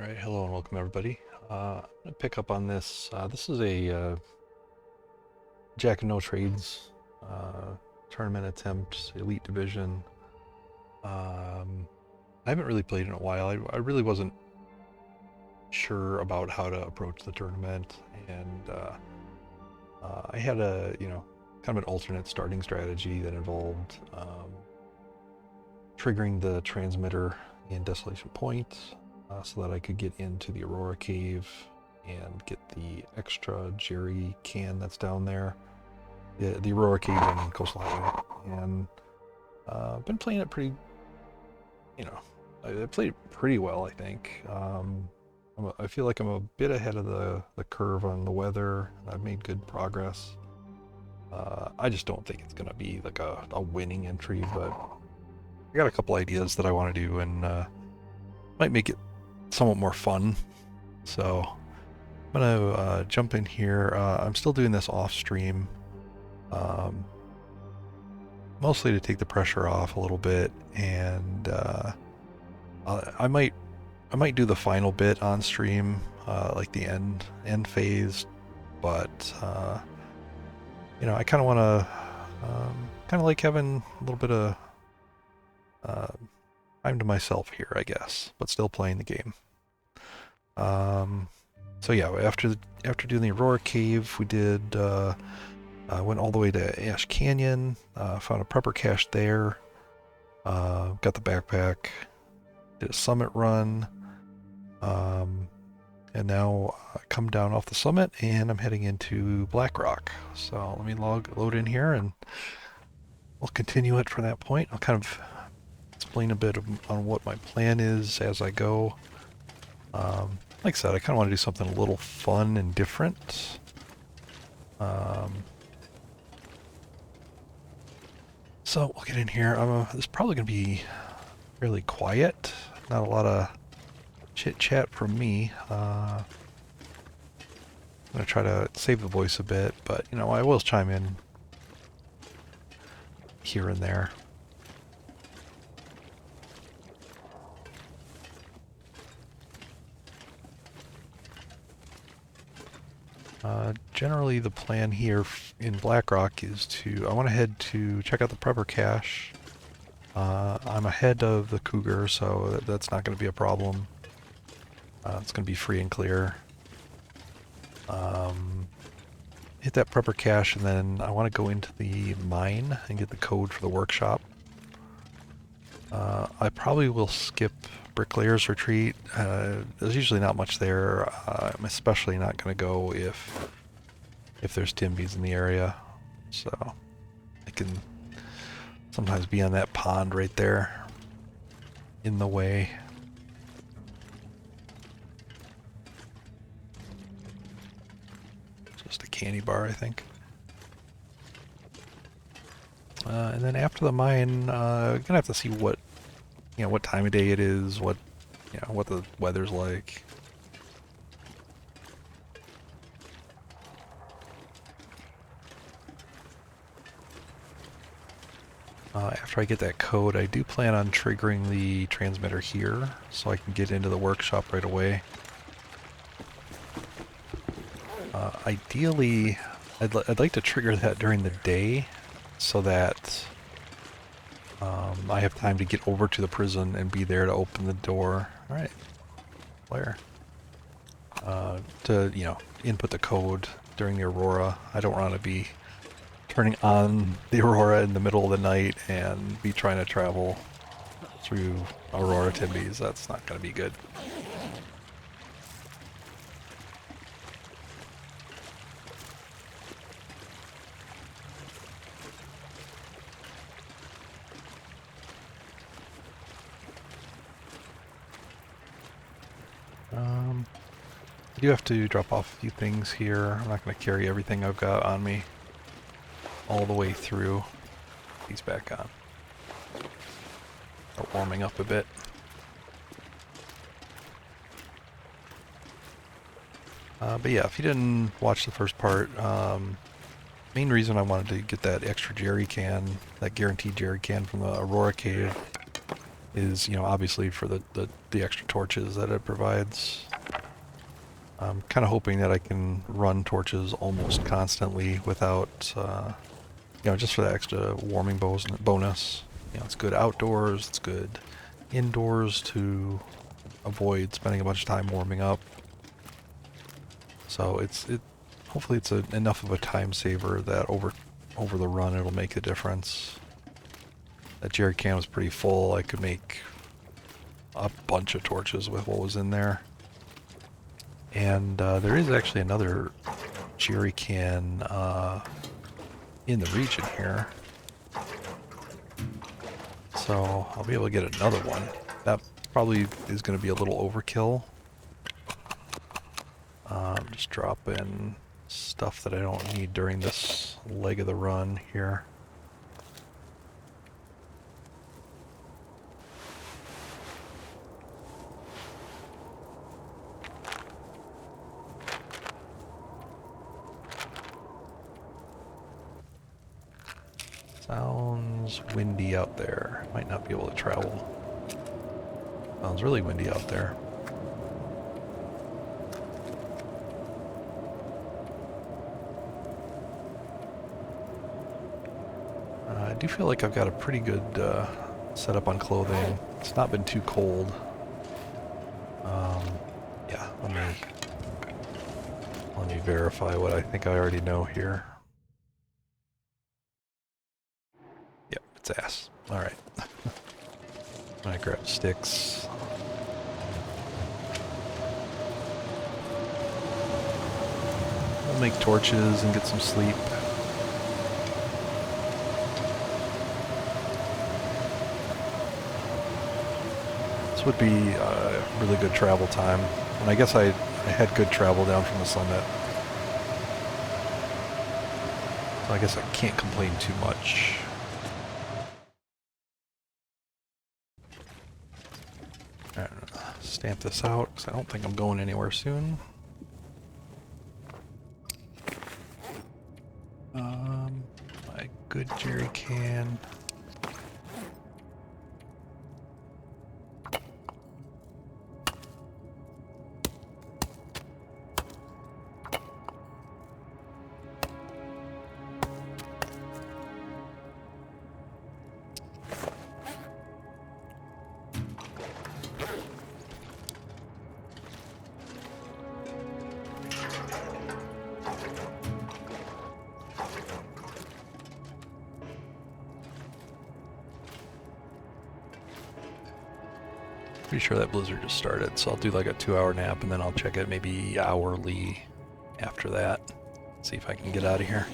Alright, hello and welcome everybody. I'm going to pick up on this. This is a Jack of No Trades tournament attempt, Elite Division. I haven't really played in a while. I really wasn't sure about how to approach the tournament, and I had kind of an alternate starting strategy that involved triggering the transmitter in Desolation Point. So that I could get into the Aurora Cave and get the extra jerry can that's down there. The Aurora Cave and Coastal Highway. And I've been playing it pretty, I played it pretty well, I think. I feel like I'm a bit ahead of the curve on the weather. I've made good progress. I just don't think it's going to be like a winning entry, but I got a couple ideas that I want to do and might make it somewhat more fun. So I'm gonna jump in here. I'm still doing this off stream, mostly to take the pressure off a little bit, and I might do the final bit on stream, like the end phase, but I kind of want to kind of like having a little bit of time to myself here, I guess, but still playing the game. So yeah, after doing the Aurora Cave, we did went all the way to Ash Canyon, found a prepper cache there, got the backpack, did a summit run, and now I come down off the summit and I'm heading into Blackrock. So let me load in here and we'll continue it from that point. I'll kind of explain a bit on what my plan is as I go. Like I said, I kind of want to do something a little fun and different. So we'll get in here. This is probably going to be fairly quiet. Not a lot of chit chat from me. I'm going to try to save the voice a bit, but I will chime in here and there. Generally the plan here in Blackrock is I want to head to check out the prepper cache. I'm ahead of the Cougar, so that's not going to be a problem. It's going to be free and clear. Hit that prepper cache, and then I want to go into the mine and get the code for the workshop. I probably will skip Bricklayer's Retreat. There's usually not much there. I'm especially not going to go if there's Timbies in the area. So I can sometimes be on that pond right there in the way. Just a candy bar, I think. And then after the mine, gonna have to see what time of day it is, what the weather's like. After I get that code, I do plan on triggering the transmitter here, so I can get into the workshop right away. Ideally, I'd like to trigger that during the day, so that I have time to get over to the prison and be there to open the door. All right, Blair. To input the code during the Aurora. I don't want to be turning on the Aurora in the middle of the night and be trying to travel through Aurora Timbies. That's not going to be good. I do have to drop off a few things here. I'm not going to carry everything I've got on me all the way through. These back on. Start warming up a bit. But yeah, if you didn't watch the first part, main reason I wanted to get that extra jerry can, that guaranteed jerry can from the Aurora Cave, is, you know, obviously for the extra torches that it provides. I'm kind of hoping that I can run torches almost constantly without, you know, just for the extra warming bonus. You know, it's good outdoors, it's good indoors to avoid spending a bunch of time warming up. So hopefully it's enough of a time saver that over the run it'll make a difference. That jerry can was pretty full. I could make a bunch of torches with what was in there. And there is actually another jerry can in the region here. So I'll be able to get another one. That probably is going to be a little overkill. Just drop in stuff that I don't need during this leg of the run here. Sounds windy out there. Might not be able to travel. Sounds really windy out there. I do feel like I've got a pretty good setup on clothing. It's not been too cold. Yeah, let me verify what I think I already know here. Yep, it's ass. Alright. I'm gonna grab sticks. We'll make torches and get some sleep. This would be a really good travel time. And I guess I had good travel down from the summit. So I guess I can't complain too much. Alright, stamp this out, because I don't think I'm going anywhere soon. My good jerry can. Pretty sure that blizzard just started, so I'll do like a 2-hour nap and then I'll check it maybe hourly after that. See if I can get out of here.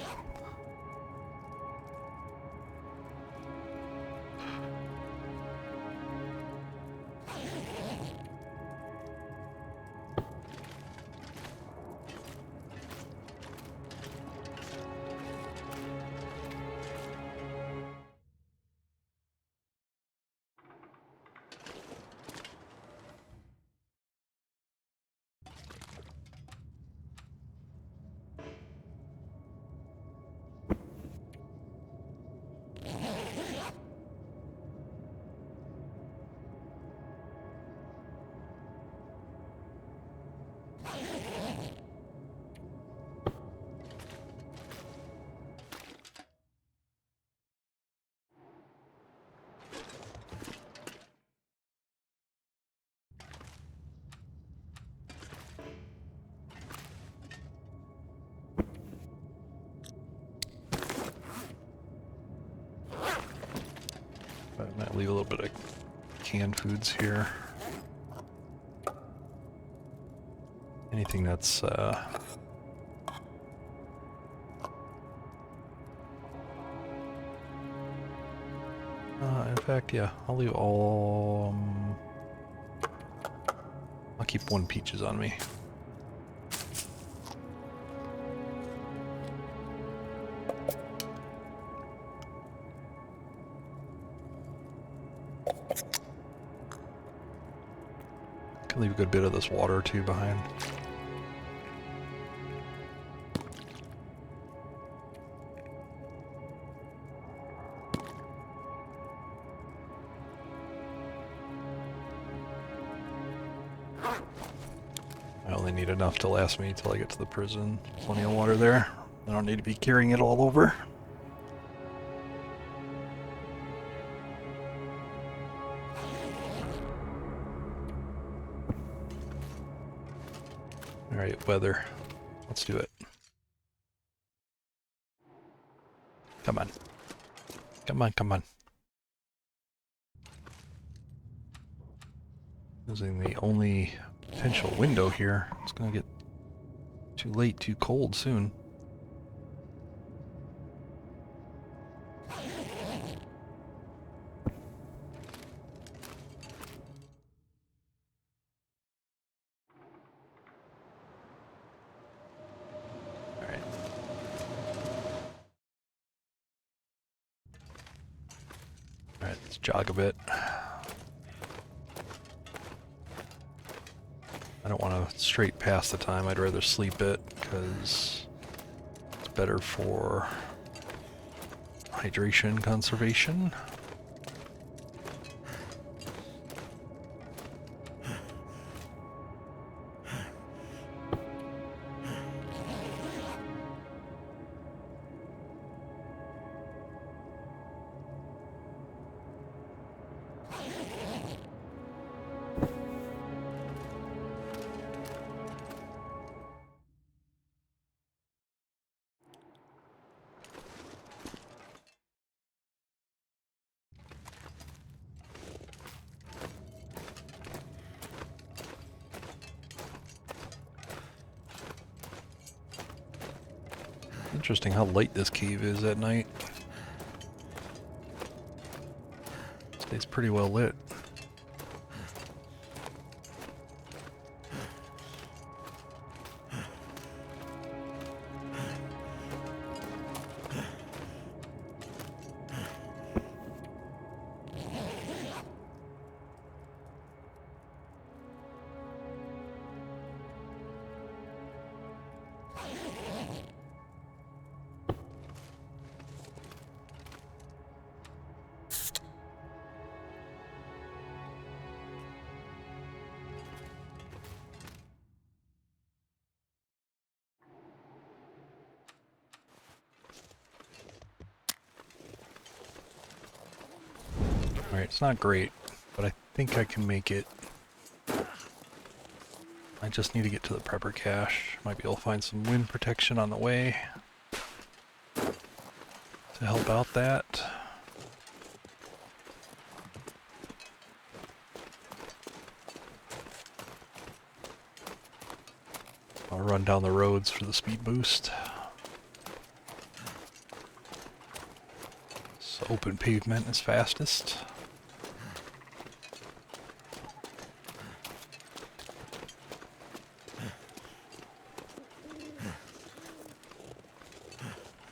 I might leave a little bit of canned foods here. Anything that's in fact, yeah, I'll leave all. I'll keep 1 peaches on me. Can leave a good bit of this water too behind. only need enough to last me till I get to the prison. Plenty of water there. I don't need to be carrying it all over. Alright, weather. Let's do it. Come on. Come on, come on. Using the only potential window here. It's gonna get too late, too cold soon. Alright. Alright, let's jog a bit. I don't want to straight pass the time. I'd rather sleep it because it's better for hydration conservation. Interesting how light this cave is at night. Stays pretty well lit. Alright, it's not great, but I think I can make it. I just need to get to the prepper cache. Might be able to find some wind protection on the way to help out that. I'll run down the roads for the speed boost. So open pavement is fastest.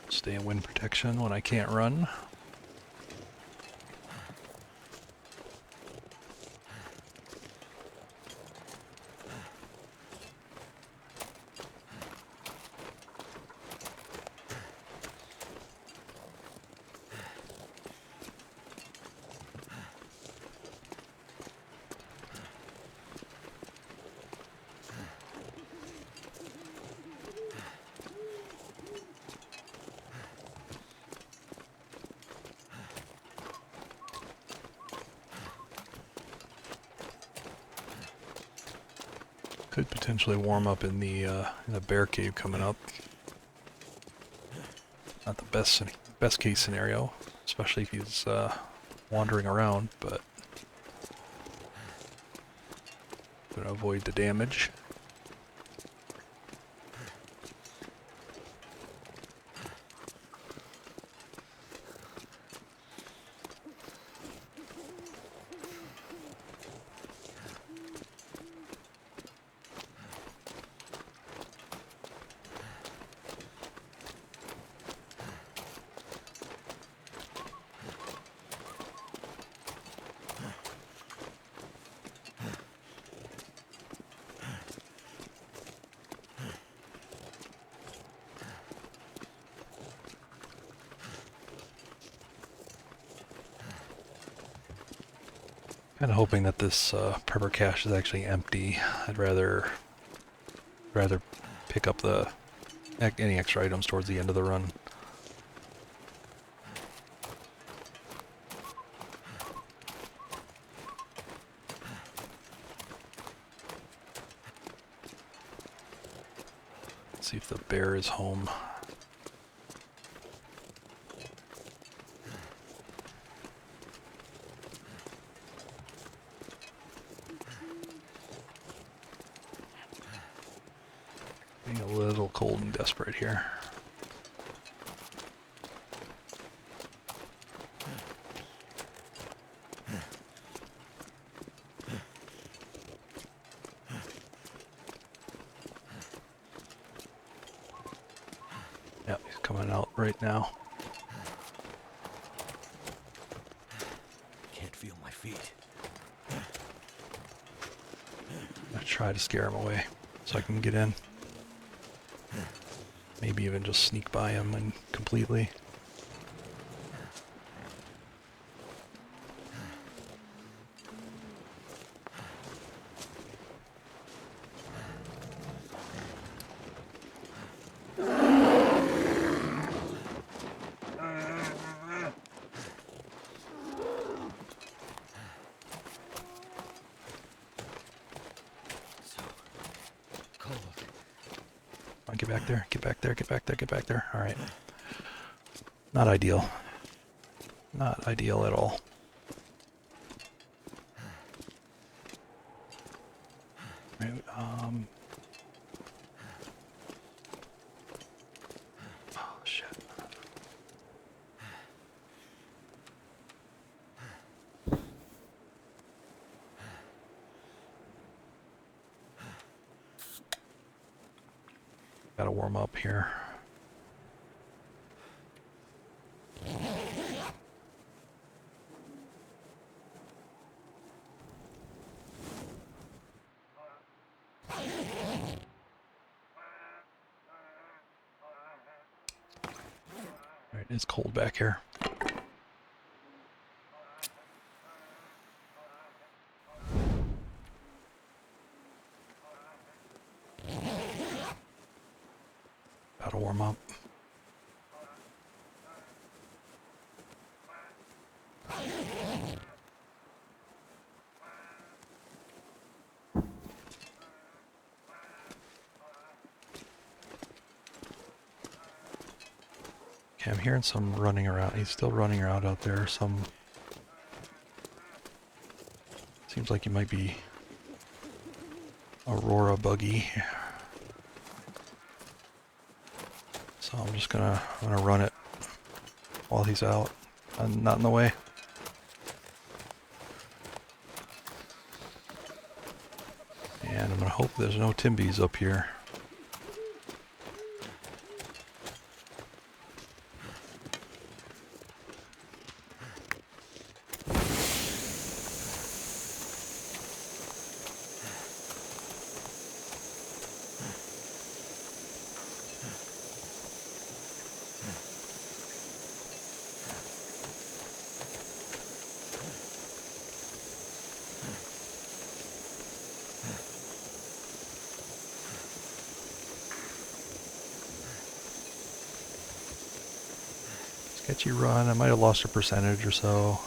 Stay in wind protection when I can't run. Could potentially warm up in the bear cave coming up. Not the best case scenario, especially if he's wandering around, but gonna avoid the damage. Kind of hoping that this prepper cache is actually empty. I'd rather rather pick up any extra items towards the end of the run. Let's see if the bear is home. Getting a little cold and desperate here. Yep, he's coming out right now. Can't feel my feet. I'm gonna try to scare him away so I can get in. Maybe even just sneak by him and completely. Get back there, get back there, get back there, get back there. All right. Not ideal. Not ideal at all. Right, oh, shit. Gotta warm up here. Alright, it's cold back here. Gotta warm up. Okay, I'm hearing some running around. He's still running around out there. Seems like he might be Aurora buggy. So I'm just gonna run it while he's out. I'm not in the way. And I'm gonna hope there's no Timbies up here. Sketchy run. I might have lost a percentage or so.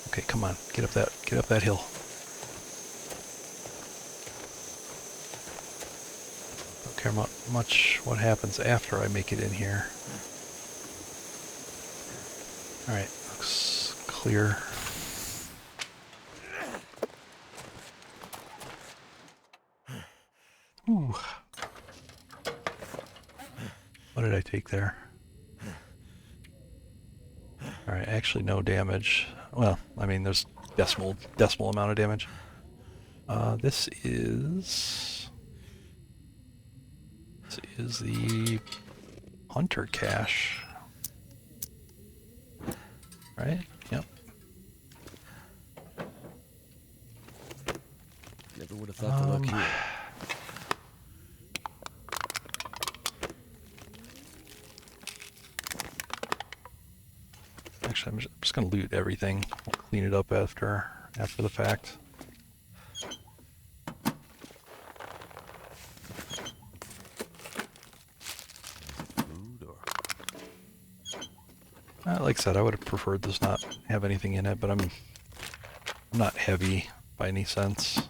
Okay, come on, get up that hill. Don't care much what happens after I make it in here. All right, looks clear. Ooh. What did I take there? All right, actually no damage. Well, I mean, there's decimal amount of damage. This is This is the hunter cache. Right? Yep. Never would have thought to look here. Actually, I'm just gonna loot everything. We'll clean it up after the fact. Food or... Like I said, I would have preferred this not have anything in it, but I'm not heavy by any sense.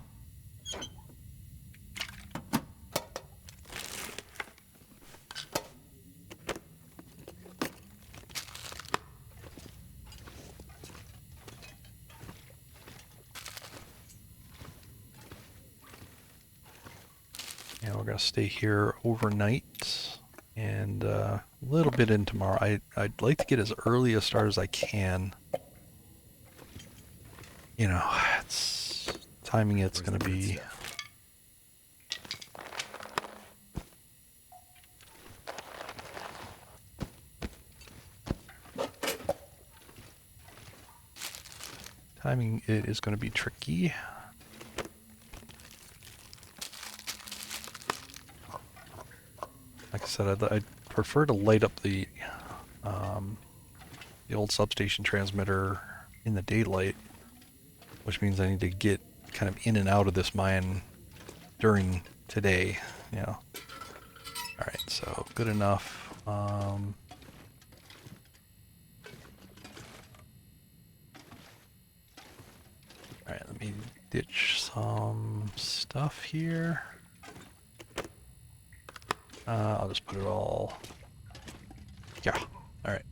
And we're gonna stay here overnight and a little bit in tomorrow. I'd like to get as early a start as I can. You know, it's timing. It's gonna be. Timing it is going to be tricky. Like I said, I'd prefer to light up the old substation transmitter in the daylight, which means I need to get kind of in and out of this mine during today. You know. All right, so good enough. All right, let me ditch some stuff here. I'll just put it all. Yeah. All right.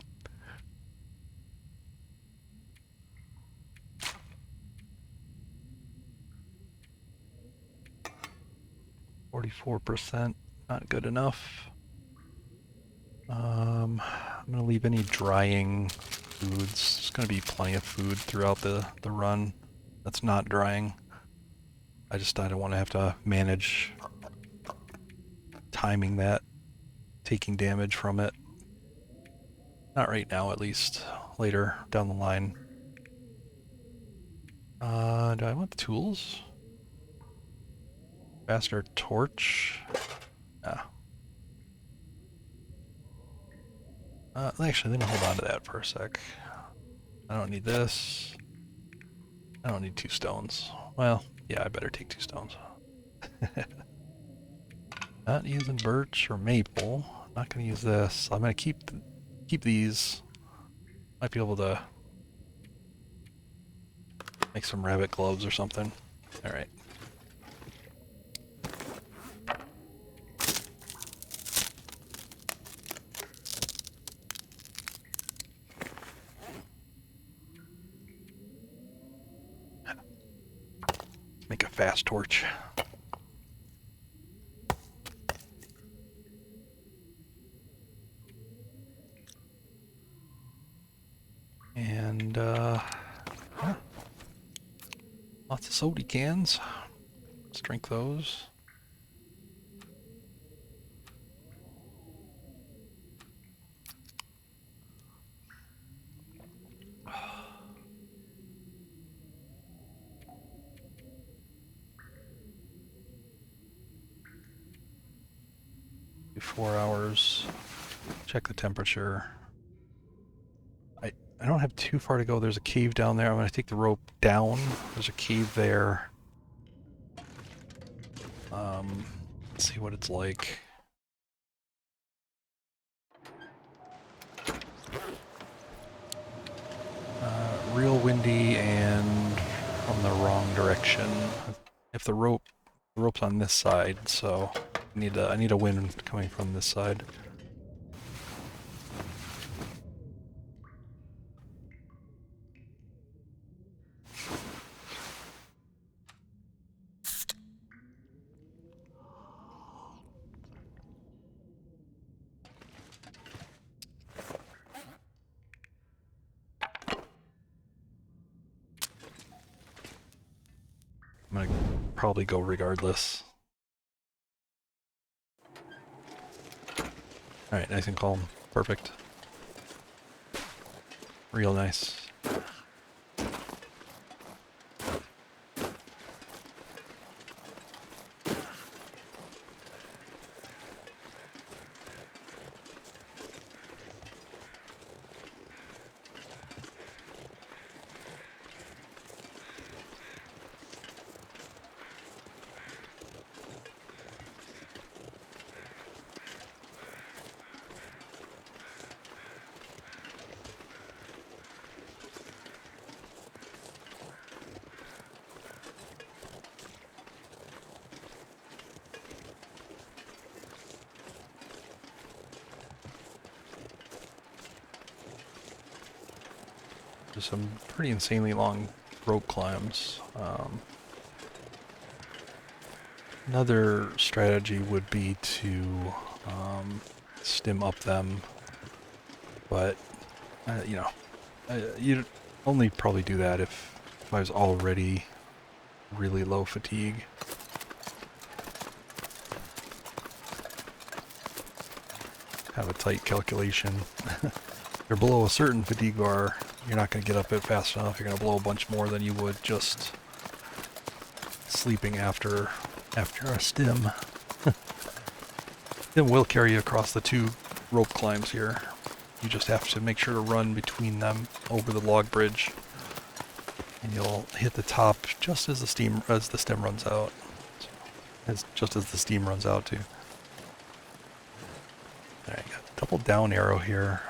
%, not good enough. I'm gonna leave any drying foods. There's gonna be plenty of food throughout the run that's not drying. I don't want to have to manage timing that, taking damage from it. Not right now, at least. Later down the line. Do I want the tools? Faster torch? Yeah. Actually, let me hold on to that for a sec. I don't need this. I don't need 2 stones. Well, yeah, I better take 2 stones. Not using birch or maple. Not gonna use this. I'm gonna keep these. Might be able to make some rabbit gloves or something. All right. Make a fast torch. And yeah. Lots of soda cans. Let's drink those. Do 4 hours. Check the temperature. I don't have too far to go. There's a cave down there. I'm going to take the rope down. There's a cave there. Let's see what it's like. Real windy and from the wrong direction. If the rope's on this side, so I need a wind coming from this side. I'm gonna probably go regardless. Alright, nice and calm. Perfect. Real nice. There's some pretty insanely long rope climbs. Another strategy would be to stim up them, but you know, you'd only probably do that if I was already really low fatigue. Have a tight calculation. You're below a certain fatigue bar, you're not going to get up it fast enough. You're going to blow a bunch more than you would just sleeping after a stim. It will carry you across the 2 rope climbs here. You just have to make sure to run between them over the log bridge, and you'll hit the top just as the stem runs out. Just as the steam runs out too. Alright, got a double down arrow here.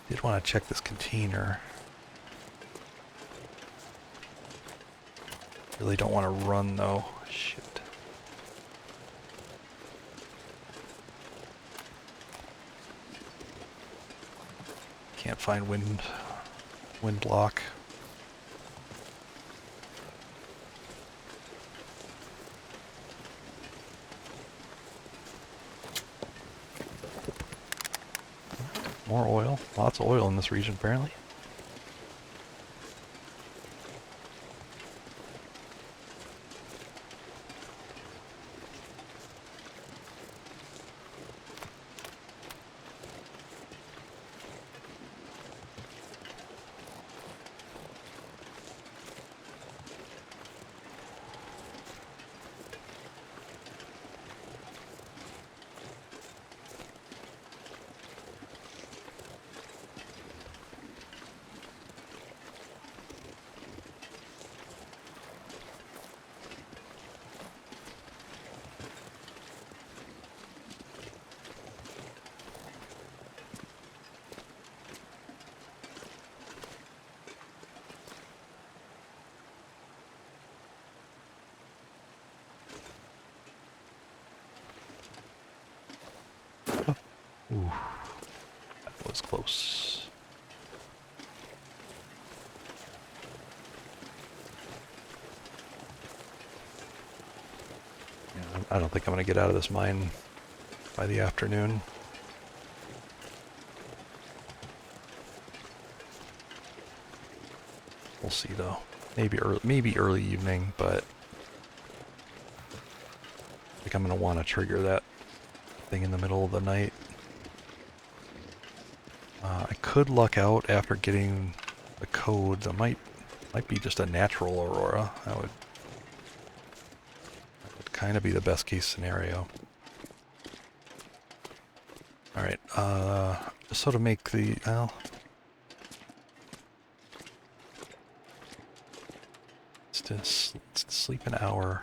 Did want to check this container. Really don't want to run though. Shit. Can't find wind block. More oil. Lots of oil in this region, apparently. Ooh, that was close. Yeah, I don't think I'm going to get out of this mine by the afternoon. We'll see though. Maybe early evening, but I think I'm going to want to trigger that thing in the middle of the night. I could luck out after getting the code. That might be just a natural aurora. That would kind of be the best case scenario. All right, just so to make the let's sleep an hour.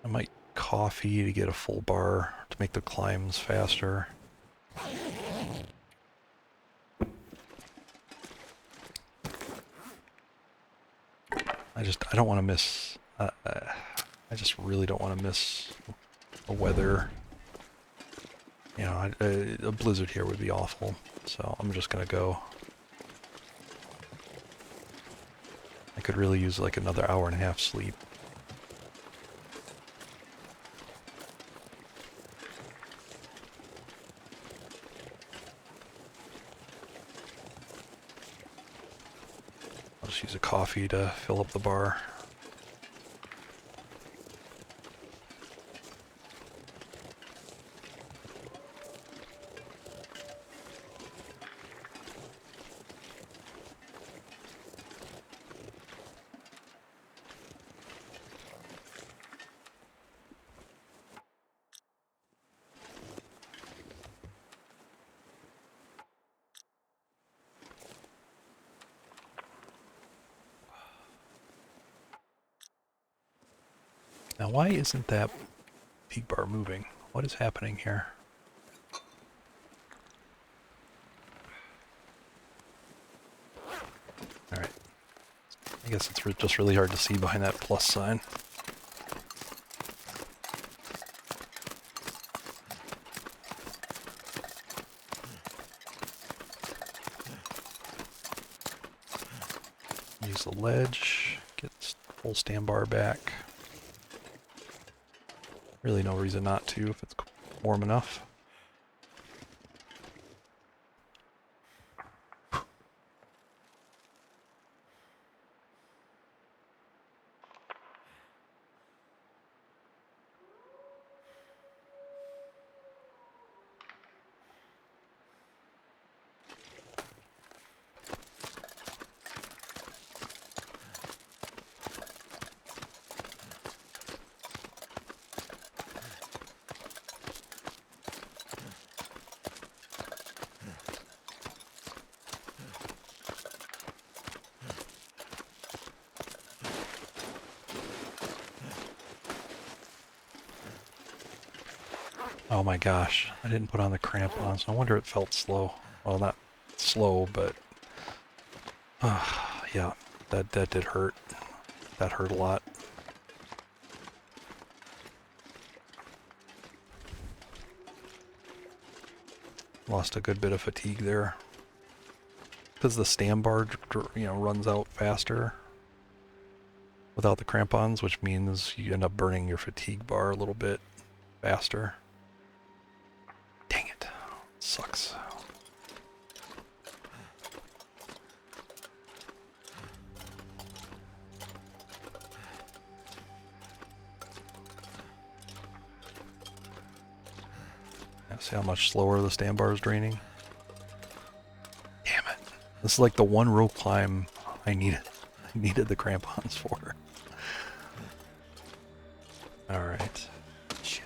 I might coffee to get a full bar to make the climbs faster. I don't want to miss. I just really don't want to miss the weather. You know, a blizzard here would be awful. So I'm just gonna go. I could really use like another hour and a half sleep. just use a coffee to fill up the bar. Now, why isn't that fatigue bar moving? What is happening here? Alright. I guess it's just really hard to see behind that plus sign. Use the ledge, get full stand bar back. Really no reason not to if it's warm enough. Oh my gosh, I didn't put on the crampons. No wonder it felt slow. Well, not slow, but yeah, that did hurt. That hurt a lot. Lost a good bit of fatigue there. Because the stand bar, runs out faster without the crampons, which means you end up burning your fatigue bar a little bit faster. Dang it. Sucks. See how much slower the stand bar is draining? Damn it. This is like the one rope climb I needed the crampons for. Alright. Shit.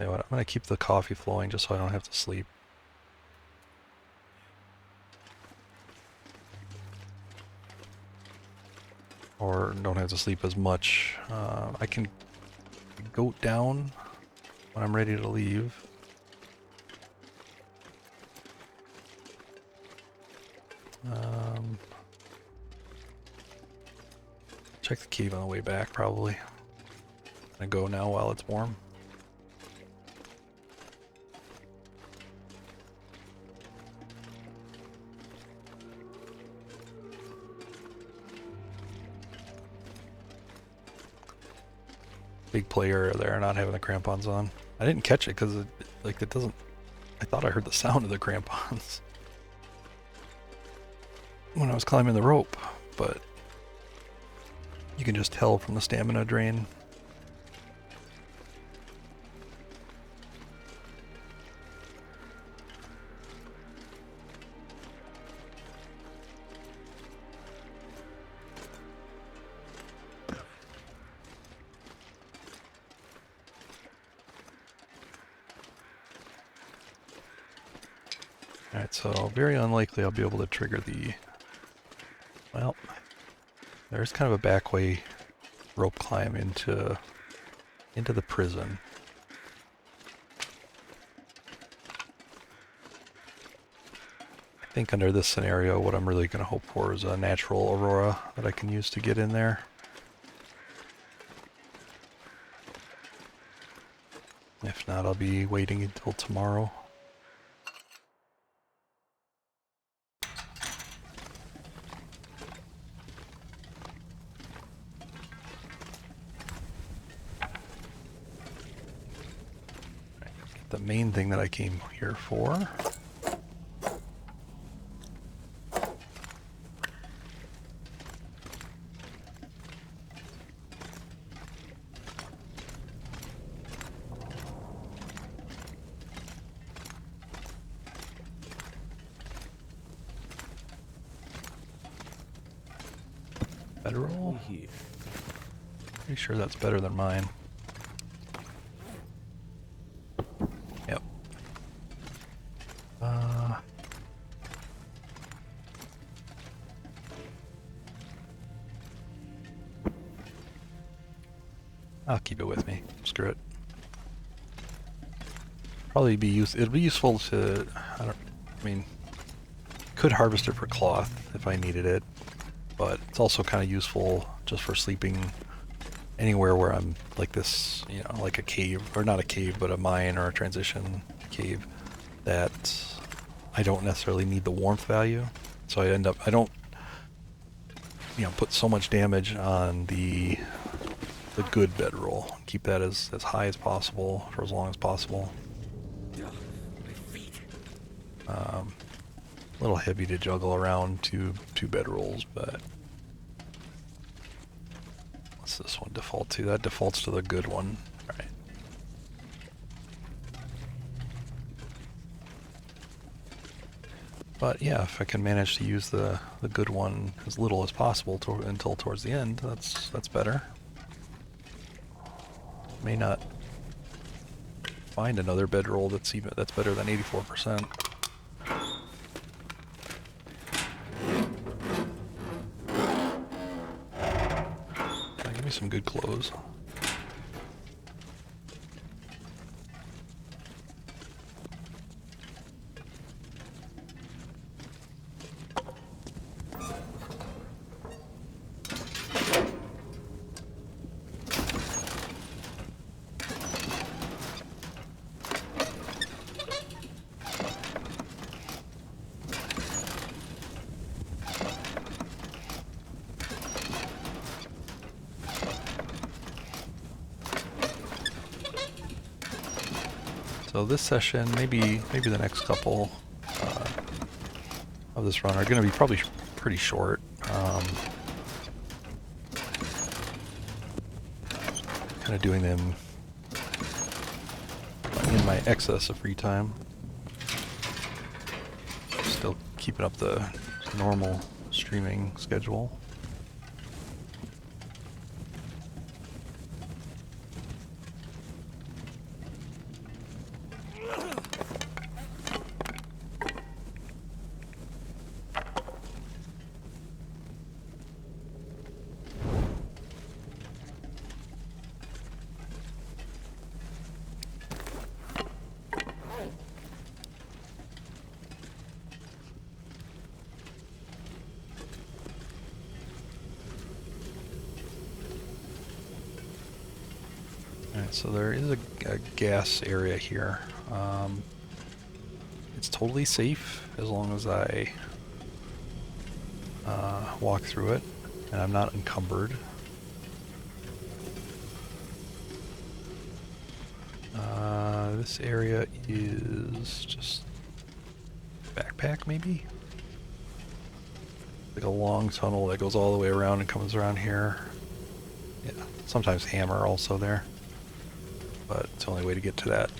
You know what, I'm gonna keep the coffee flowing just so I don't have to sleep. Or don't have to sleep as much. I can goat down when I'm ready to leave. Check the cave on the way back, probably. I'm gonna go now while it's warm. Big player there, not having the crampons on. I didn't catch it because it doesn't. I thought I heard the sound of the crampons when I was climbing the rope, but you can just tell from the stamina drain. Alright, so very unlikely I'll be able to trigger the... Well, there's kind of a back way rope climb into the prison. I think under this scenario what I'm really going to hope for is a natural aurora that I can use to get in there. If not, I'll be waiting until tomorrow. the main thing that I came here for. Bedroll? Here. Pretty sure that's better than mine. Yep. I'll keep it with me. Screw it. Probably it'll be useful to, I mean, could harvest it for cloth if I needed it, but it's also kind of useful just for sleeping anywhere where I'm like this, you know, like a cave, or not a cave, but a mine or a transition cave, that I don't necessarily need the warmth value. So I don't, you know, put so much damage on the good bedroll. Keep that as high as possible for as long as possible. A little heavy to juggle around two bedrolls, but what's this one default to? That defaults to the good one. All right. But yeah, if I can manage to use the good one as little as possible until towards the end, that's better. May not find another bedroll that's better than 84%. Give me some good clothes. So this session, maybe the next couple of this run are going to be probably pretty short. Kind of doing them in my excess of free time. Still keeping up the normal streaming schedule. Alright, so there is a gas area here. It's totally safe as long as I walk through it and I'm not encumbered. This area is just backpack, maybe? Like a long tunnel that goes all the way around and comes around here. Yeah, sometimes hammer also there. But it's the only way to get to that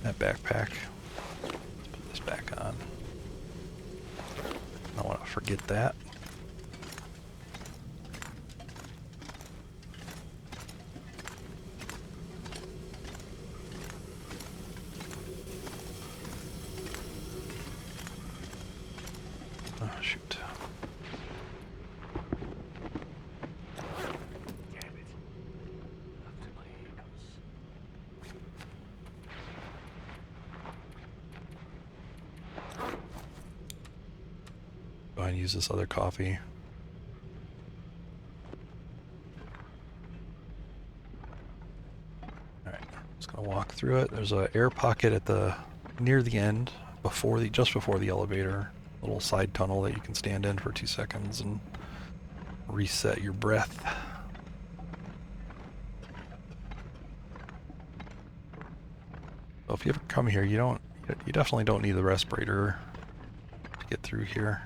backpack. Let's put this back on. I don't want to forget that. Oh, shoot. Go ahead and use this other coffee. Alright, just gonna walk through it. There's an air pocket at near the end, just before the elevator. Little side tunnel that you can stand in for 2 seconds and reset your breath. So if you ever come here, you definitely don't need the respirator to get through here.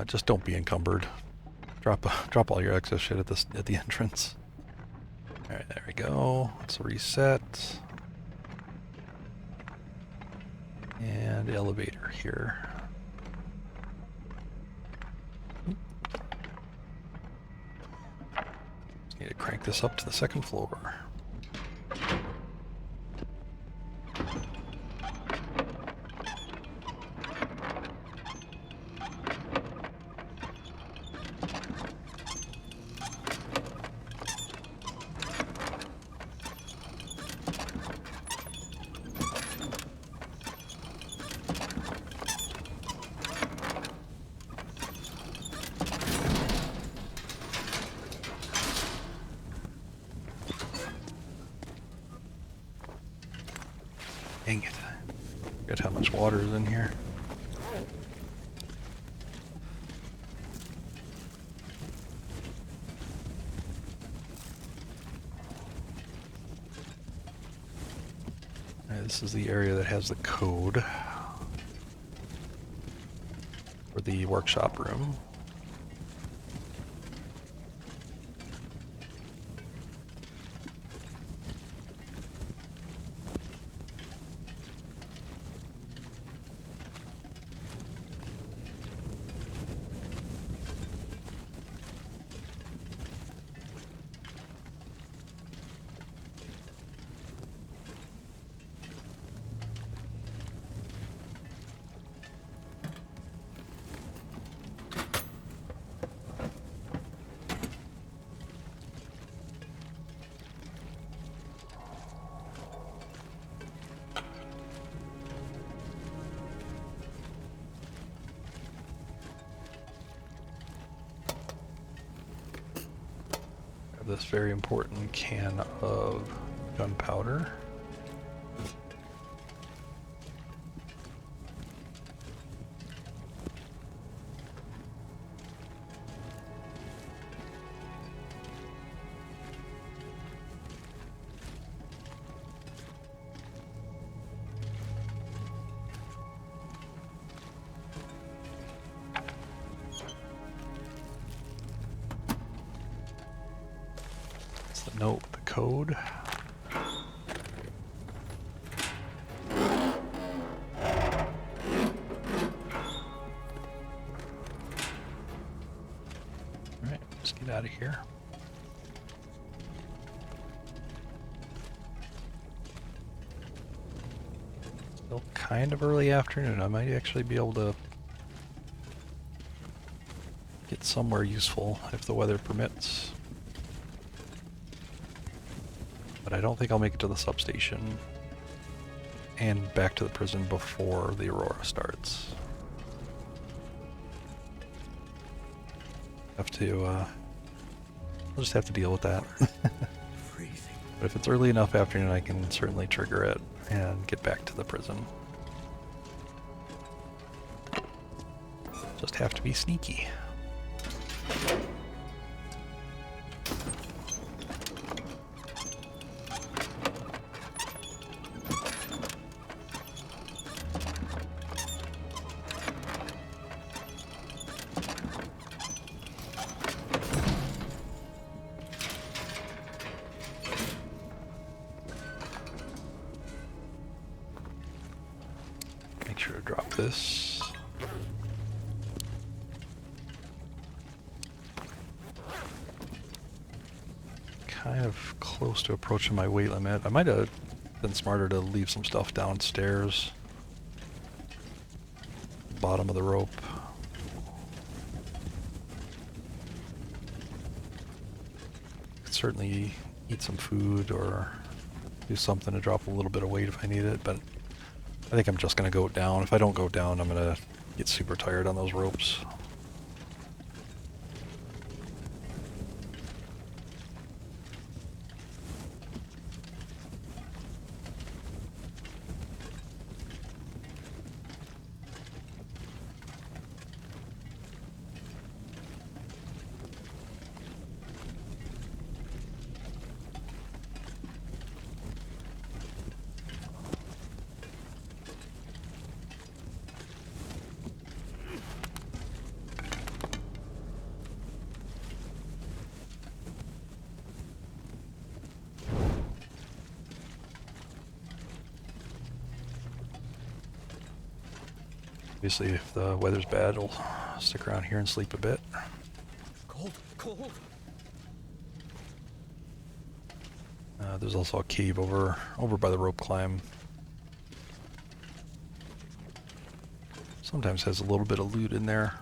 Just don't be encumbered. Drop all your excess shit at the entrance. All right, there we go. Let's reset. And elevator here. Just need to crank this up to the second floor. Dang it. Forget how much water is in here. Alright, this is the area that has the code for the workshop room. This very important can of gunpowder. Note the code. Alright, let's get out of here. Still kind of early afternoon. I might actually be able to get somewhere useful if the weather permits. But I don't think I'll make it to the substation and back to the prison before the Aurora starts. I'll just have to deal with that. Freezing. But if it's early enough afternoon, I can certainly trigger it and get back to the prison. Just have to be sneaky. Make sure to drop this. Kind of close to approaching my weight limit. I might have been smarter to leave some stuff downstairs. Bottom of the rope. Could certainly eat some food or do something to drop a little bit of weight if I need it, but I think I'm just going to go down. If I don't go down, I'm going to get super tired on those ropes. Obviously, if the weather's bad, I'll stick around here and sleep a bit. Cold, cold. There's also a cave over by the rope climb. Sometimes has a little bit of loot in there.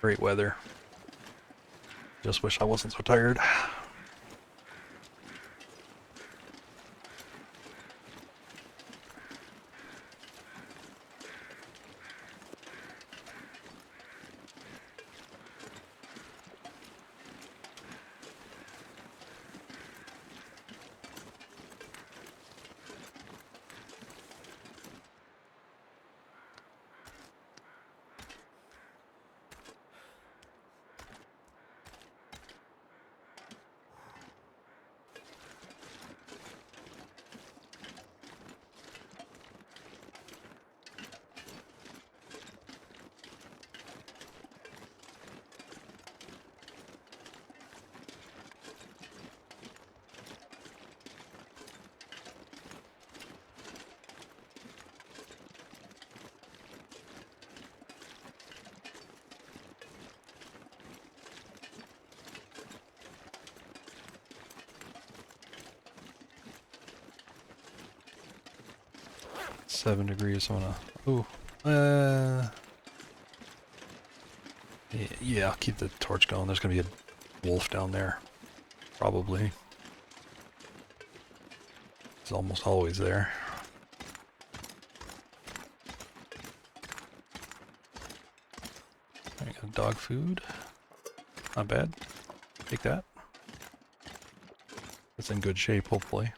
Great weather. Just wish I wasn't so tired. It's 7 degrees. I'm gonna. Ooh. Yeah, I'll keep the torch going. There's gonna be a wolf down there. Probably. It's almost always there. I got dog food. Not bad. Take that. It's in good shape, hopefully.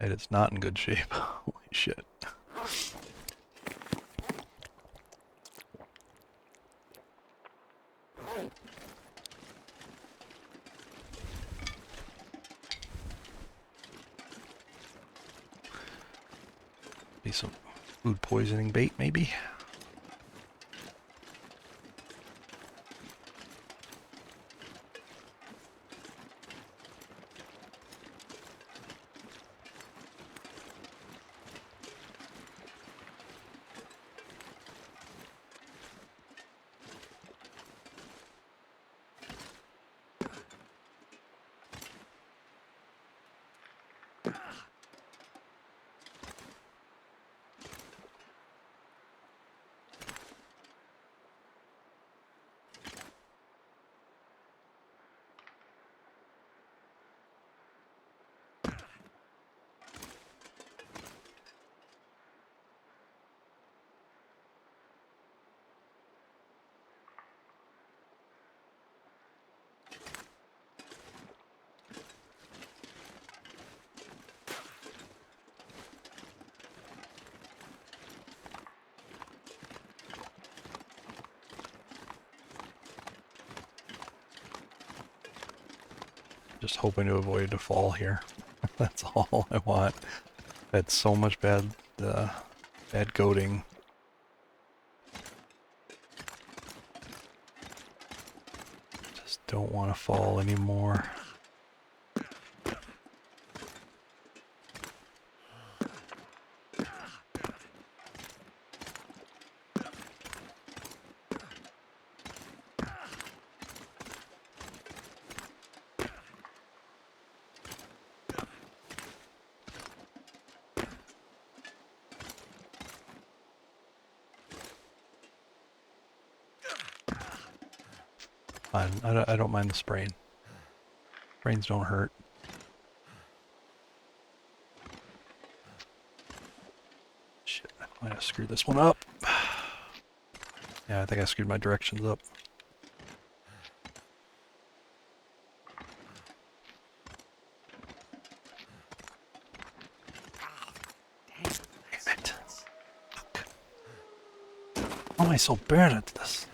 And it's not in good shape. Holy shit. Be some food poisoning bait, maybe? Just hoping to avoid a fall here. That's all I want. I had so much bad goating. Just don't want to fall anymore. Fine. I don't mind the sprain. Sprains don't hurt. Shit, I might have screwed this one up. Yeah, I think I screwed my directions up. Damn it. Fuck. Why am I so bad at this?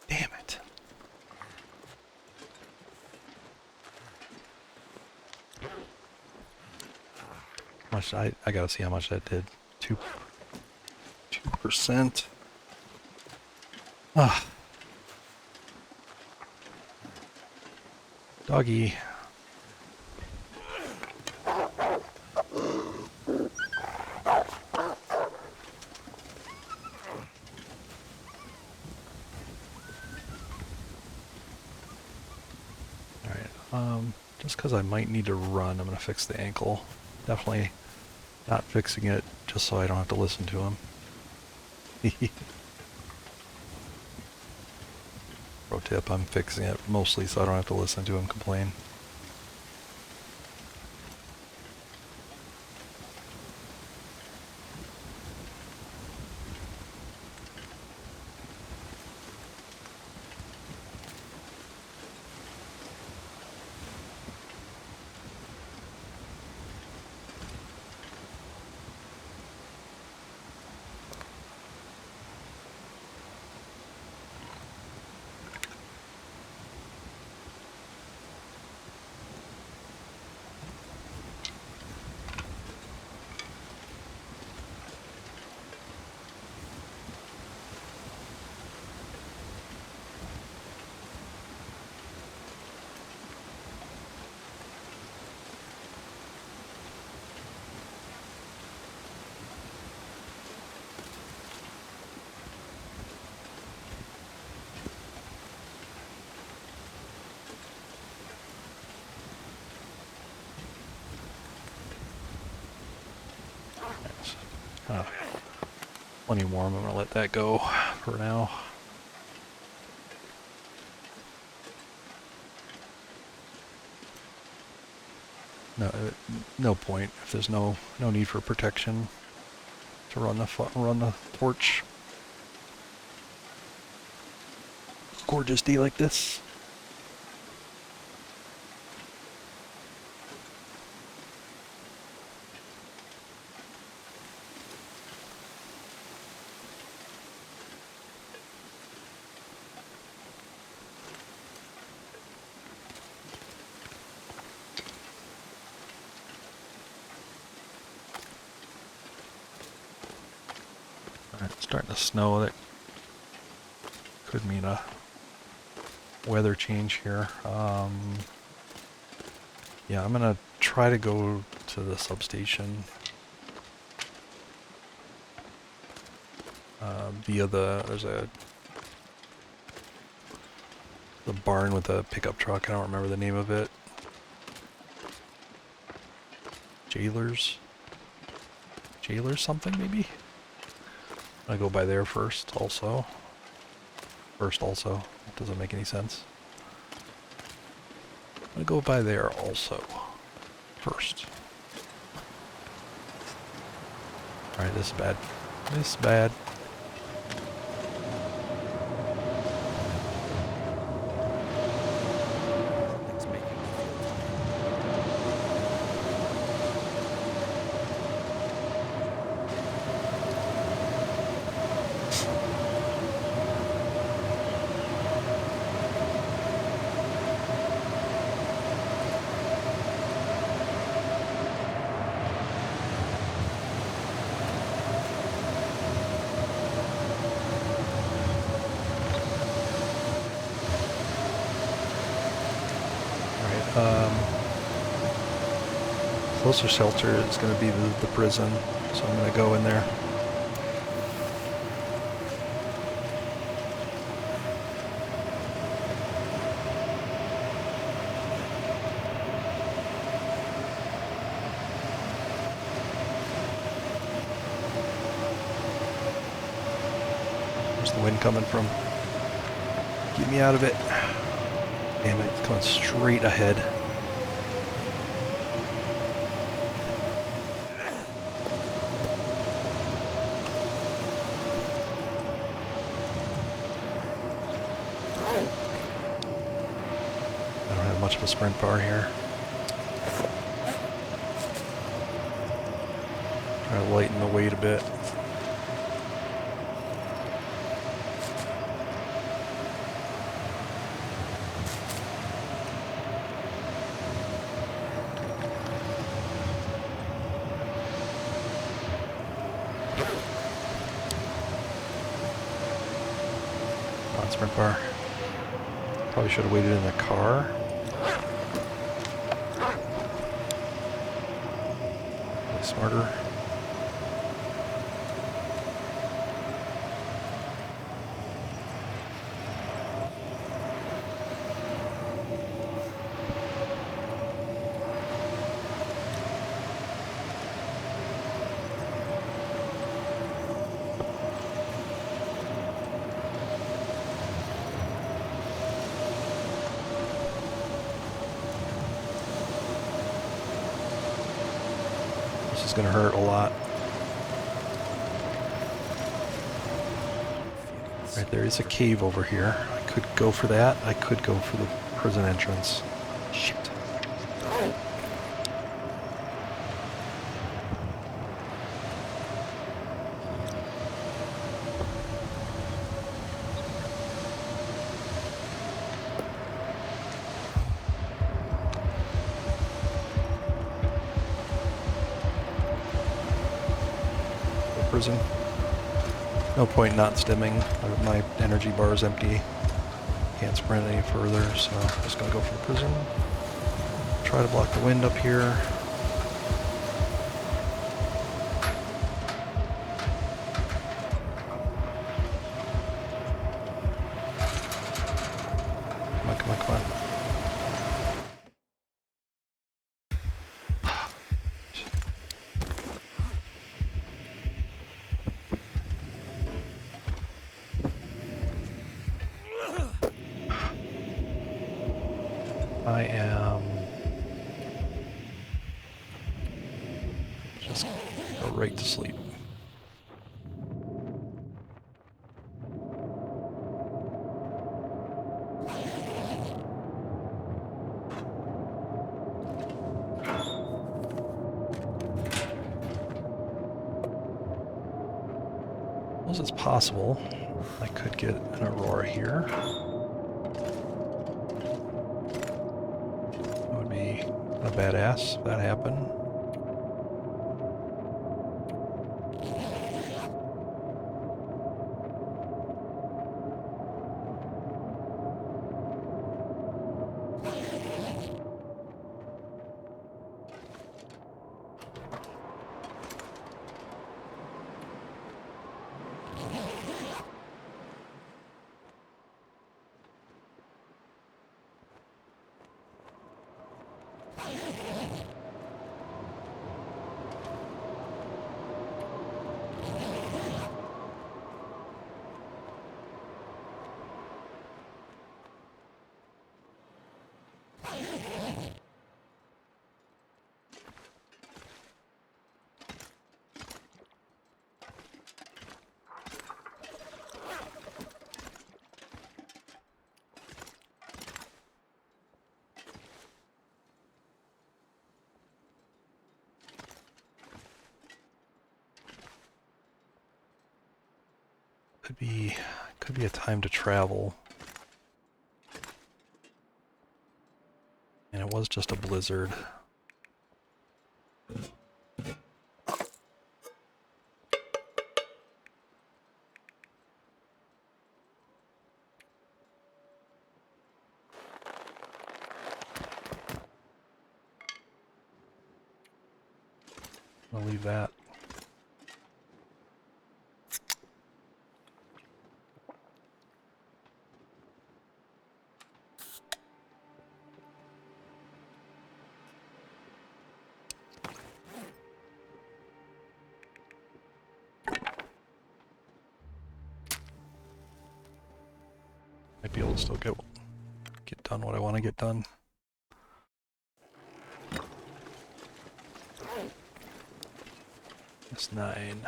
Damn it. Much I gotta see how much that did. 2%. Ah. Doggy. Just because I might need to run, I'm going to fix the ankle. Definitely not fixing it just so I don't have to listen to him. Pro tip, I'm fixing it mostly so I don't have to listen to him complain. Plenty warm, I'm going to let that go for now. No point if there's no need for protection to run the torch. Gorgeous day like this. It's starting to snow. That could mean a weather change here. Yeah, I'm gonna try to go to the substation via there's the barn with a pickup truck. I don't remember the name of it. Jailers something maybe. I go by there first also. It doesn't make any sense. I'm gonna go by there also. First. Alright, this is bad. This is bad. Closer shelter is going to be the prison, so I'm going to go in there. Where's the wind coming from? Get me out of it. Damn it, it's coming straight ahead. I don't have much of a sprint bar here. Try to lighten the weight a bit. On sprint bar. Probably should have waited in the car. Be smarter. This is going to hurt a lot. Right, there is a cave over here. I could go for that. I could go for the prison entrance. Shit. Prison. No point not stimming. My energy bar is empty. Can't sprint any further, so I'm just gonna go for the prison. Try to block the wind up here. Come on, come on, come on. I am just go right to sleep. As it's possible, I could get an aurora here. A badass if that happened. Could be a time to travel. And it was just a blizzard. I'll leave that. Might be able to still get done what I want to get done. That's 9.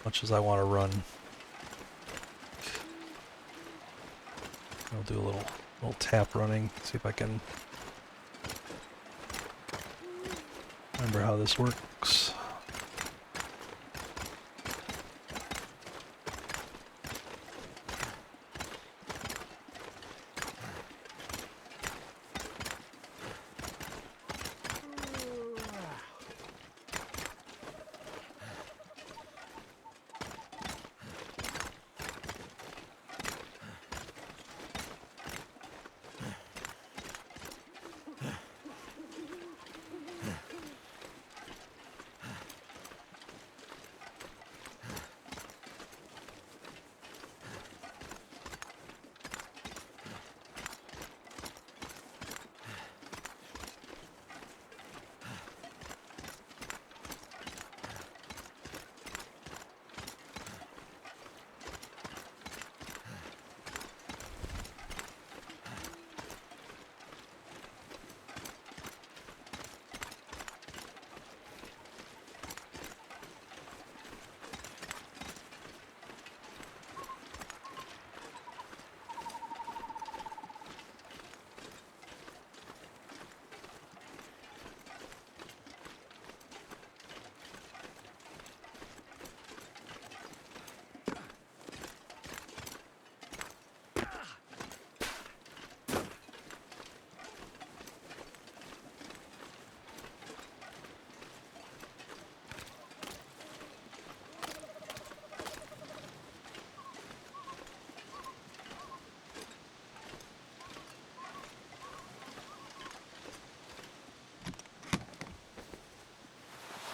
Much as I want to run, I'll do a little tap running, see if I can remember how this works.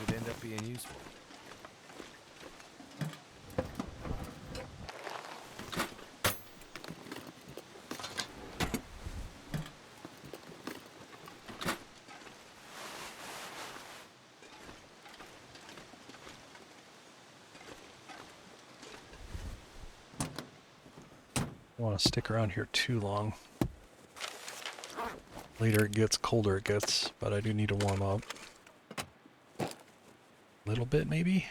Could end up being useful. I don't want to stick around here too long. Later it gets, colder it gets, but I do need to warm up. A little bit, maybe?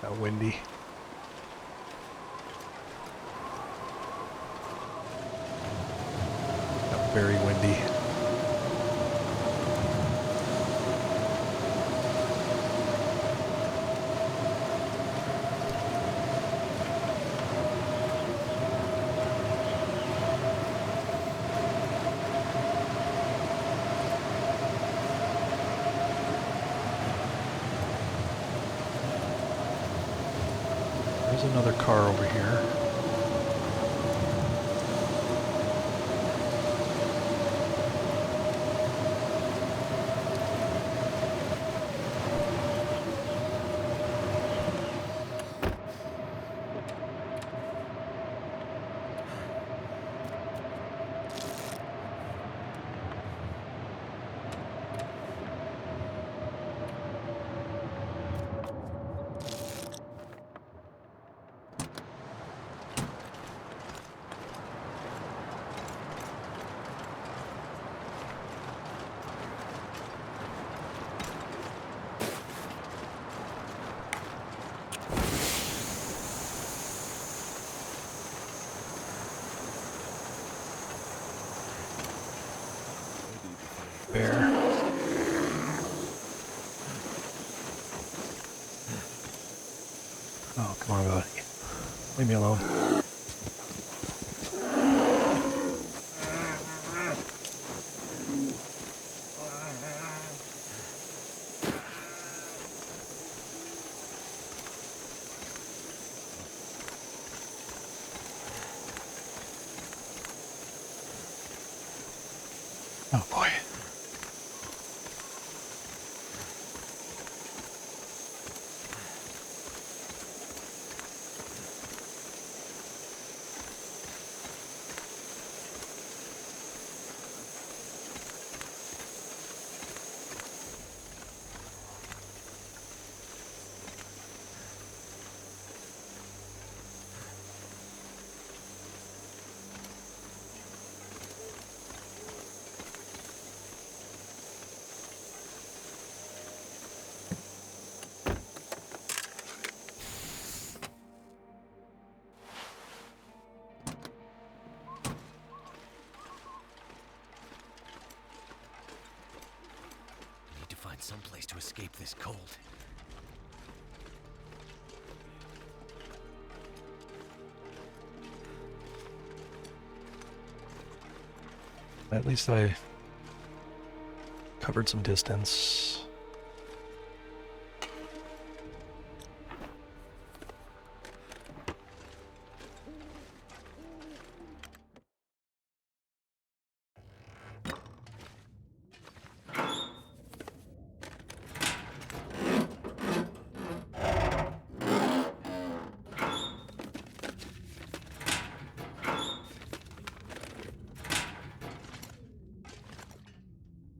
Got windy. Got very windy. There's another car over here. Bear. Oh, come on, buddy. Leave me alone. Oh boy. Need to find some place to escape this cold. At least I covered some distance.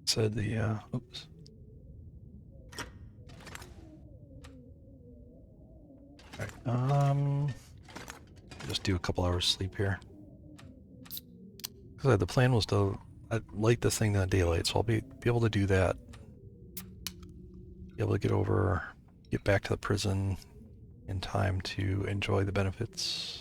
Said the, oops. Alright, just do a couple hours sleep here. Because the plan was to light this thing in the daylight, so I'll be able to do that. Be able to get back to the prison in time to enjoy the benefits.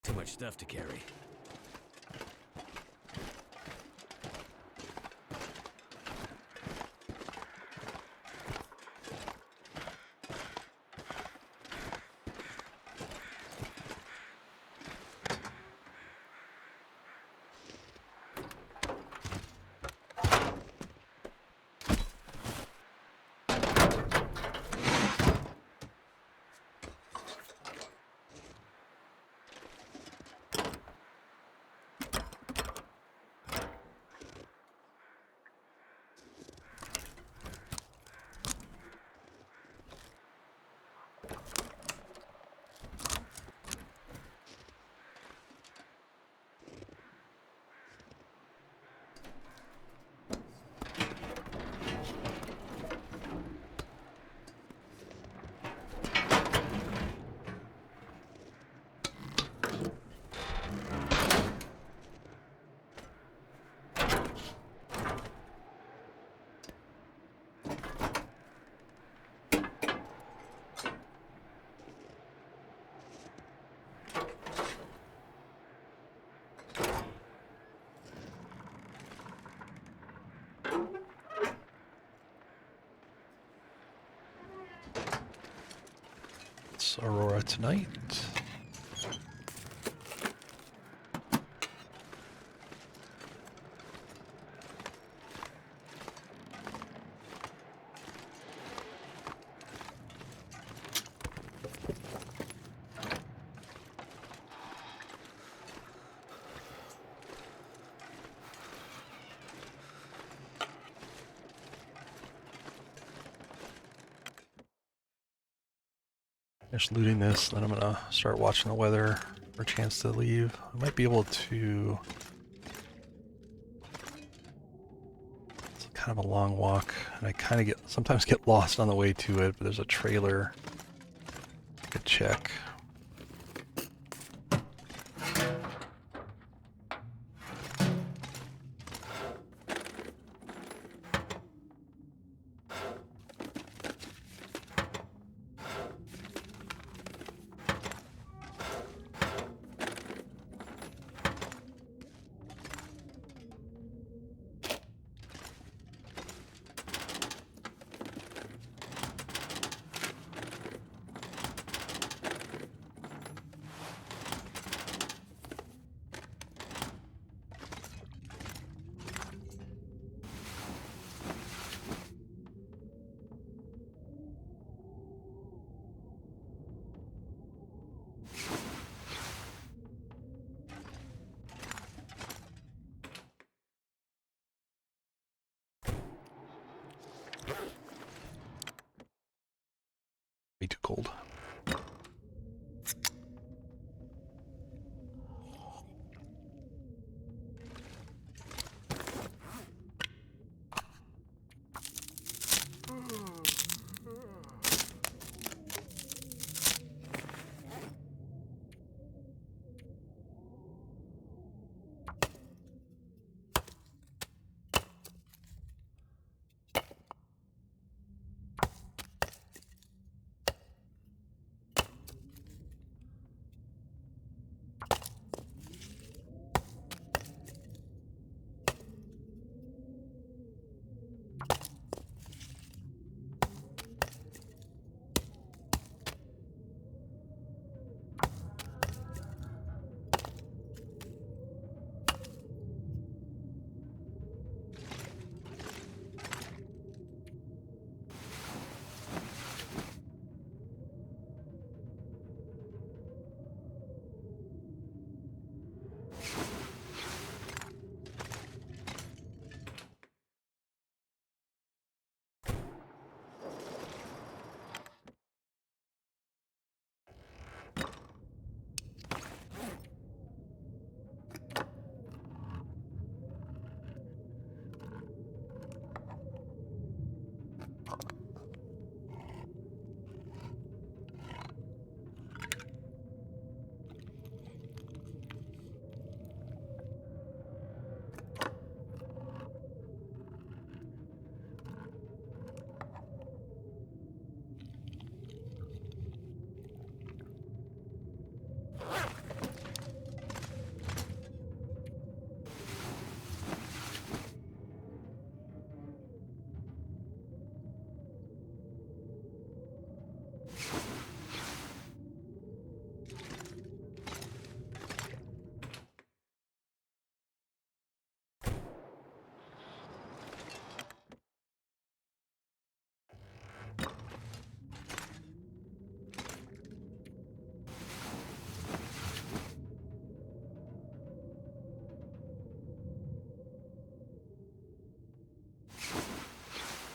Too much stuff to carry. It's Aurora tonight. Finish looting this, then I'm gonna start watching the weather for a chance to leave. I might be able to... It's kind of a long walk, and I kind of sometimes get lost on the way to it, but there's a trailer I could check. Be too cold.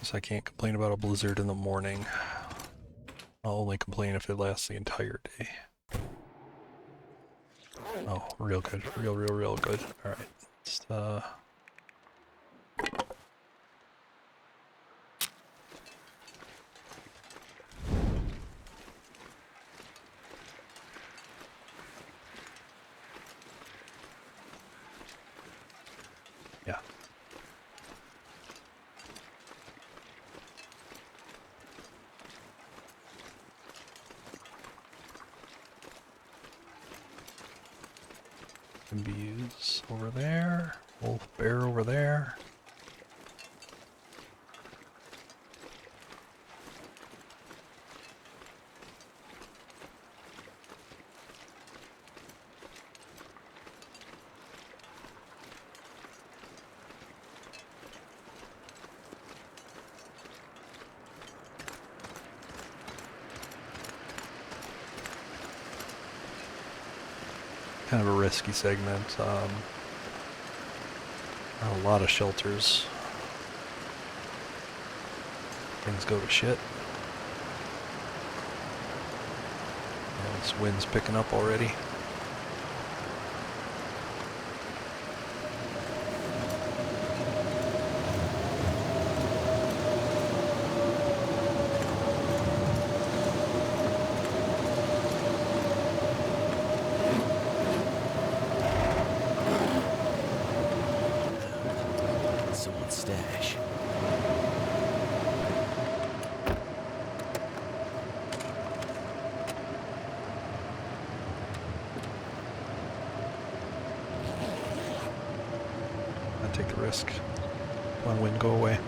Guess I can't complain about a blizzard in the morning. I'll only complain if it lasts the entire day. Oh, real good. Real good. Alright. Let's, yeah. Bees over there. Wolf bear over there. Kind of a risky segment. A lot of shelters. Things go to shit. This wind's picking up already. Someone's stash. I'll take the risk. Come on, wind, go away.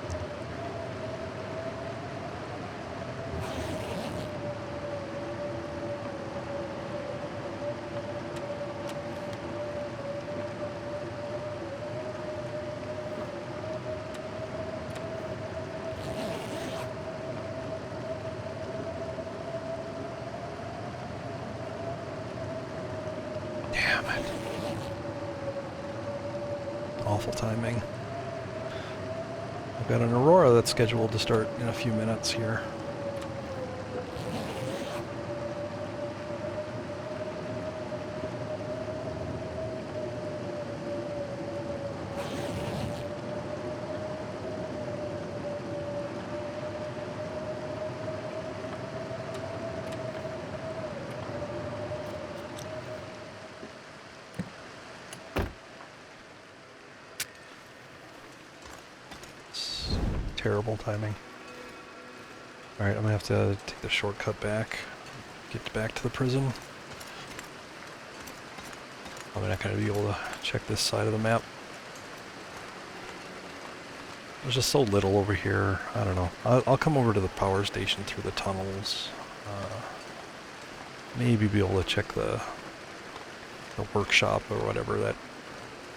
Damn it. Awful timing. I've got an Aurora that's scheduled to start in a few minutes here. Terrible timing. Alright, I'm gonna have to take the shortcut back. Get back to the prison. I'm not gonna be able to check this side of the map. There's just so little over here. I don't know. I'll come over to the power station through the tunnels. Maybe be able to check the workshop or whatever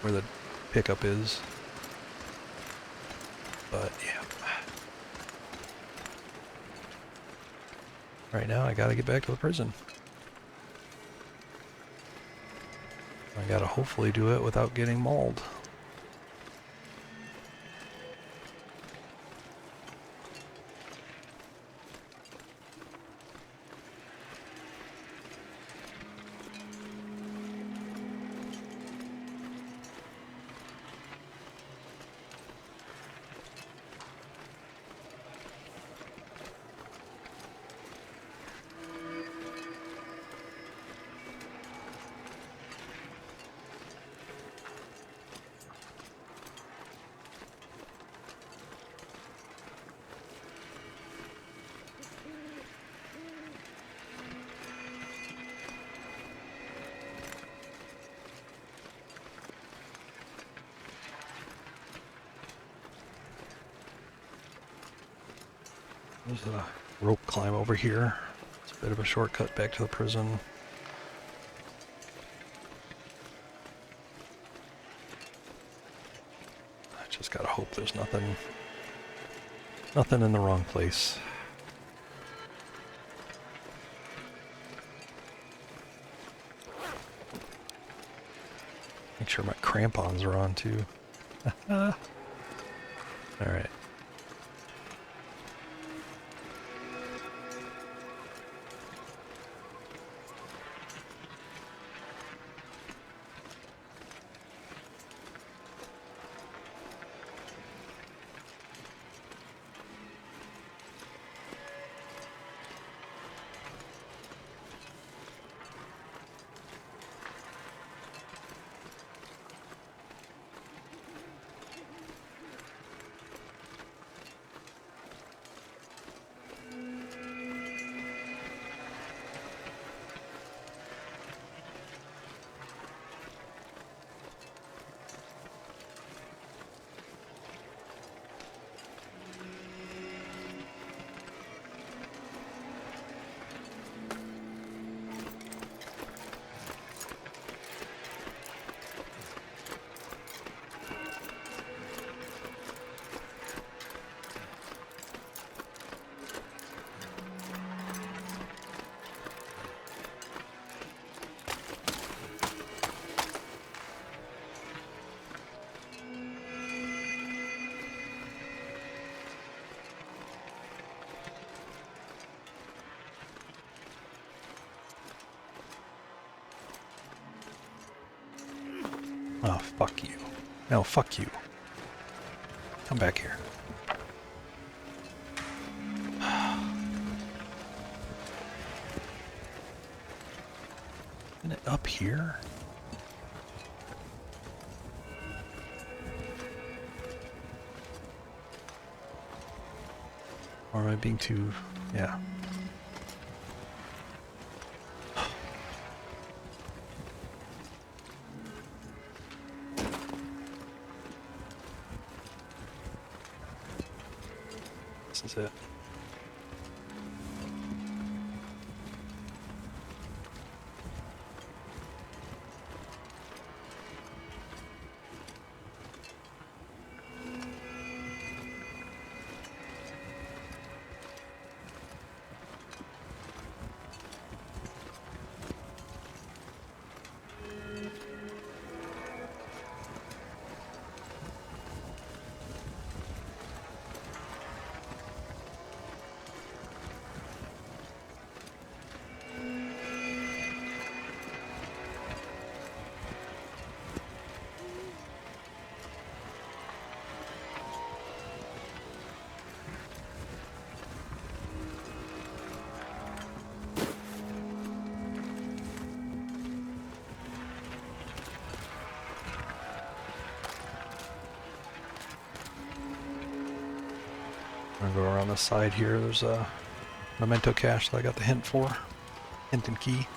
where the pickup is. But yeah. Right now I gotta get back to the prison. I gotta hopefully do it without getting mauled. There's a rope climb over here. It's a bit of a shortcut back to the prison. I just gotta hope there's nothing in the wrong place. Make sure my crampons are on too. Alright. Oh, fuck you. No, fuck you. Come back here. Isn't it up here? Or am I being too... yeah. This is it. I'm gonna go around the side here. There's a memento cache that I got the hint for. Hint and key.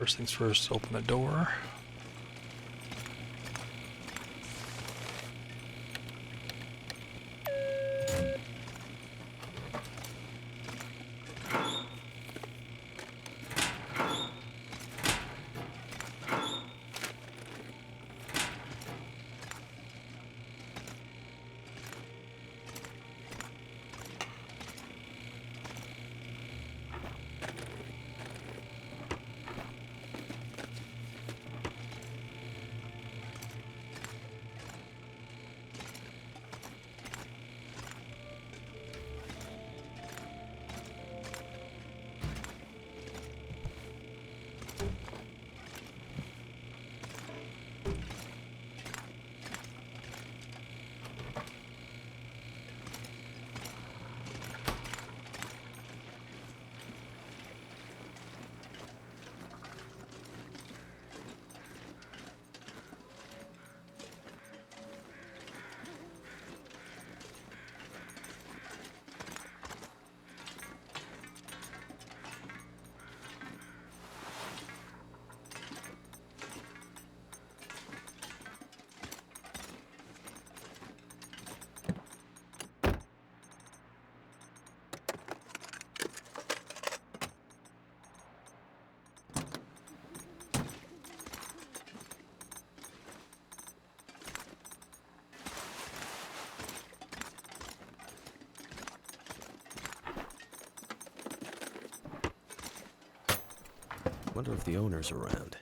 First things first, open the door. Wonder if the owner's around.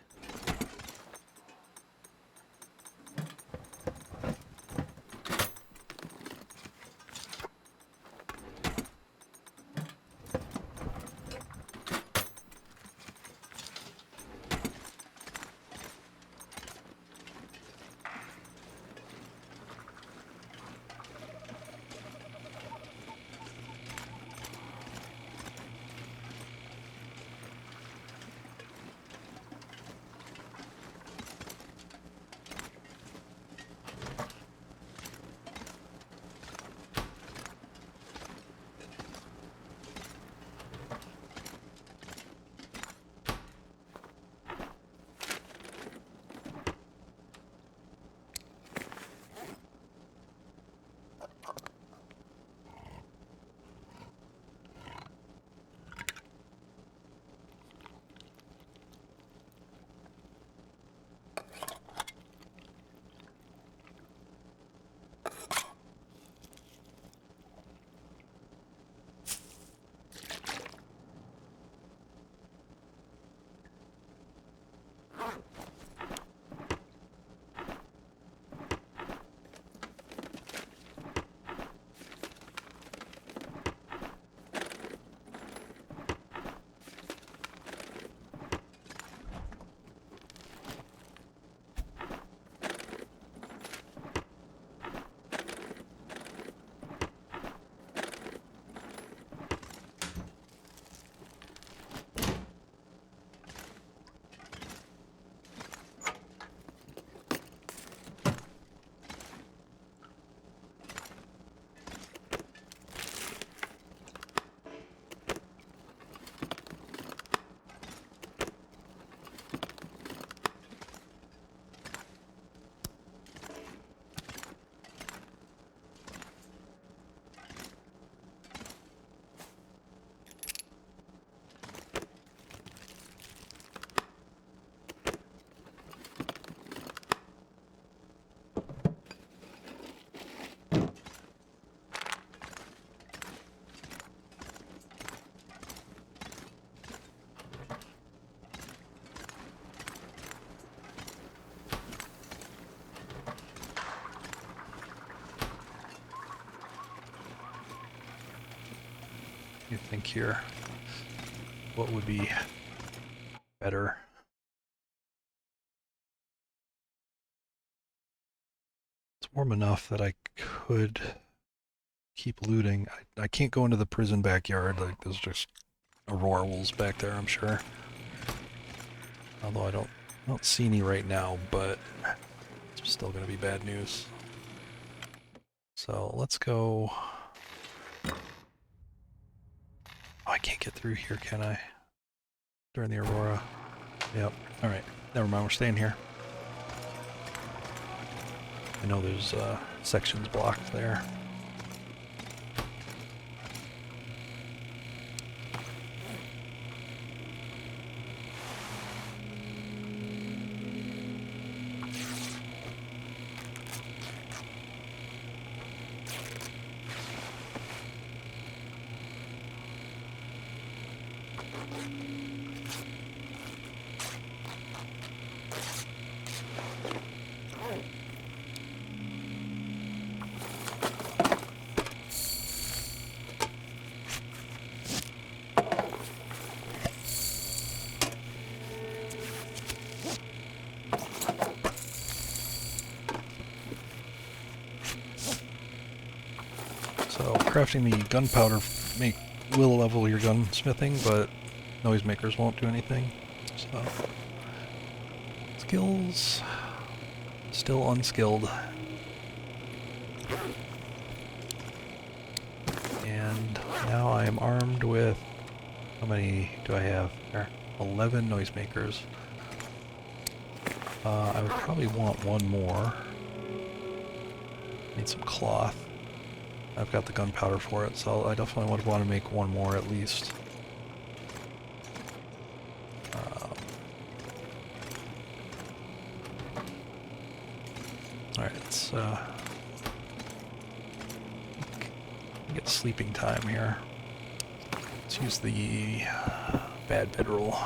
You think here, what would be better? It's warm enough that I could keep looting. I can't go into the prison backyard. Like, there's just Aurora wolves back there, I'm sure. Although I don't see any right now, but it's still going to be bad news. So let's go. Oh, I can't get through here, can I? During the Aurora. Yep. Alright. Never mind, we're staying here. I know there's sections blocked there. So crafting the gunpowder will level your gunsmithing, but noisemakers won't do anything. So skills still unskilled. And now I am armed with, how many do I have there? 11 noisemakers. I would probably want one more. Need some cloth. I've got the gunpowder for it, so I definitely would want to make one more at least. Alright, let's get sleeping time here. Let's use the bad bedroll.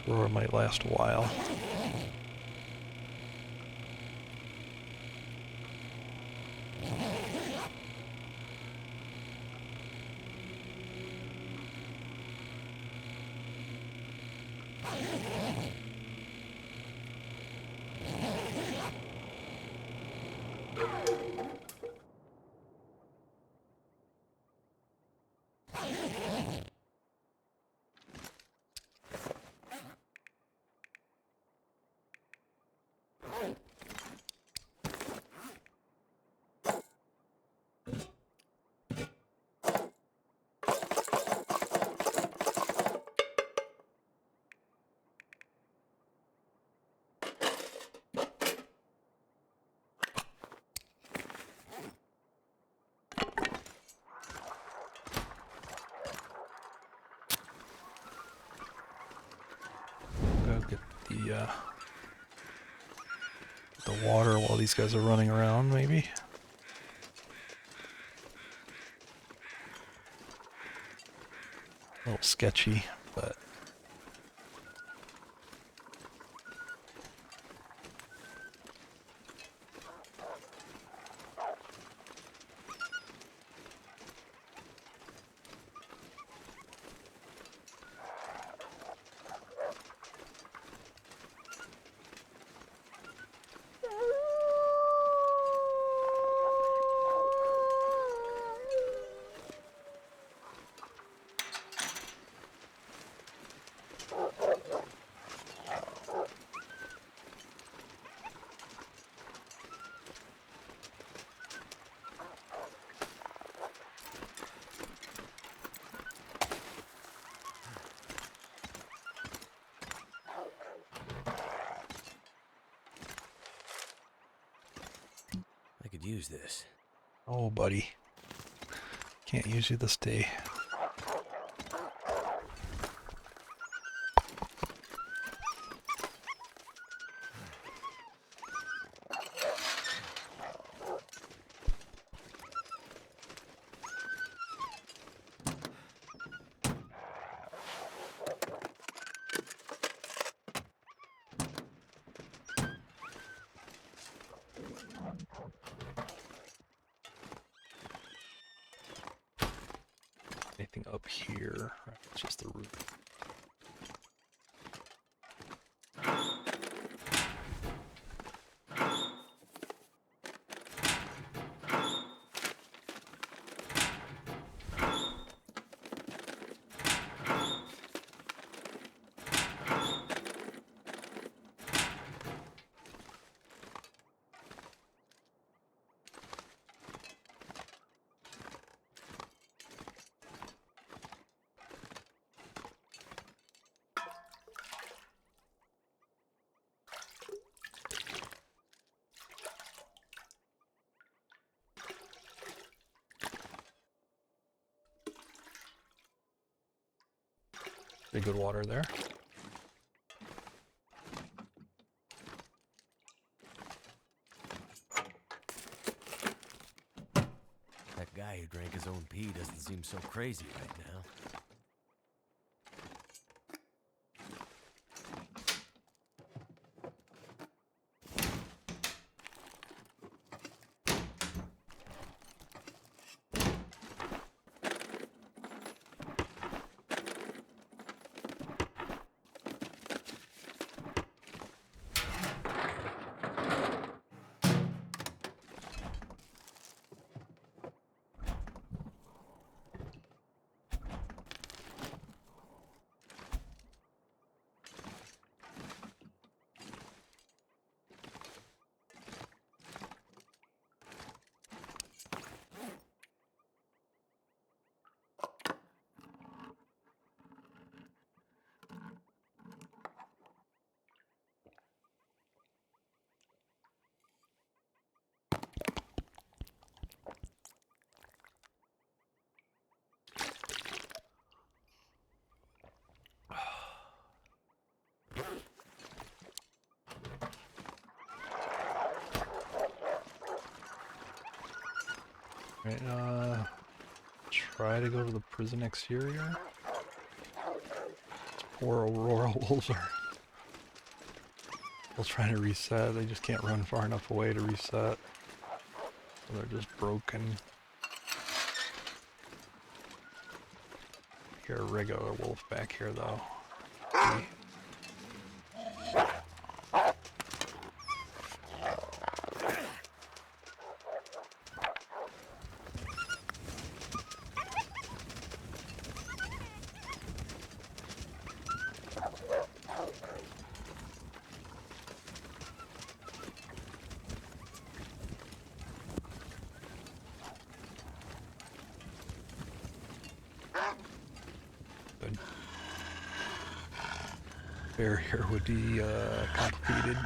Roar might last a while. Get the water while these guys are running around, maybe. A little sketchy, but I could use this. oh, buddy, can't use you this day. Anything up here? It's just the roof. Pretty good water there. That guy who drank his own pee doesn't seem so crazy right now. Right, try to go to the prison exterior. Poor Aurora wolves are still trying to reset. They just can't run far enough away to reset. So they're just broken. Hear a regular wolf back here though. Good. Barrier would be complicated.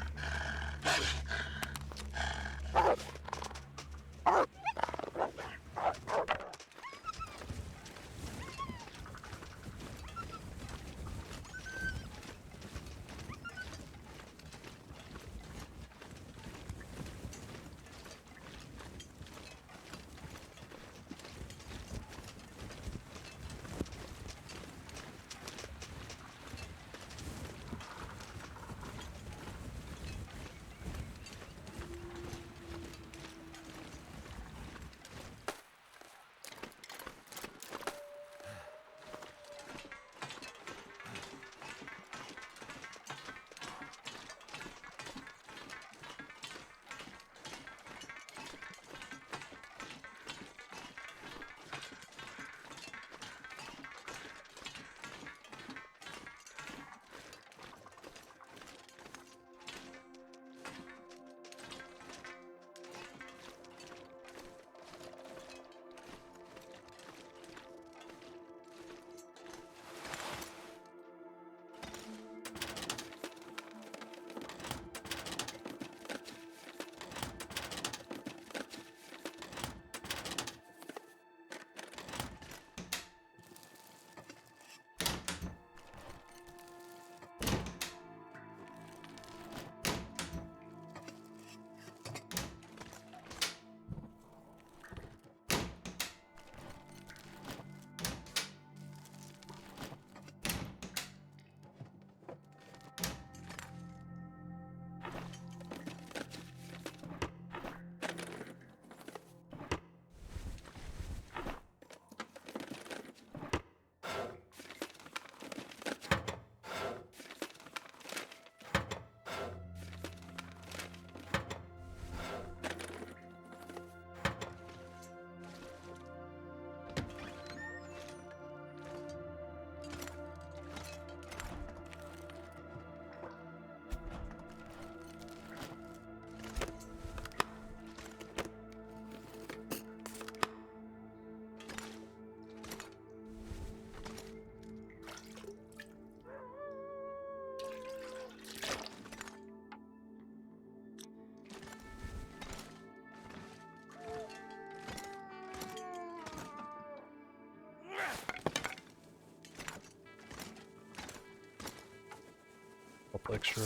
Couple extra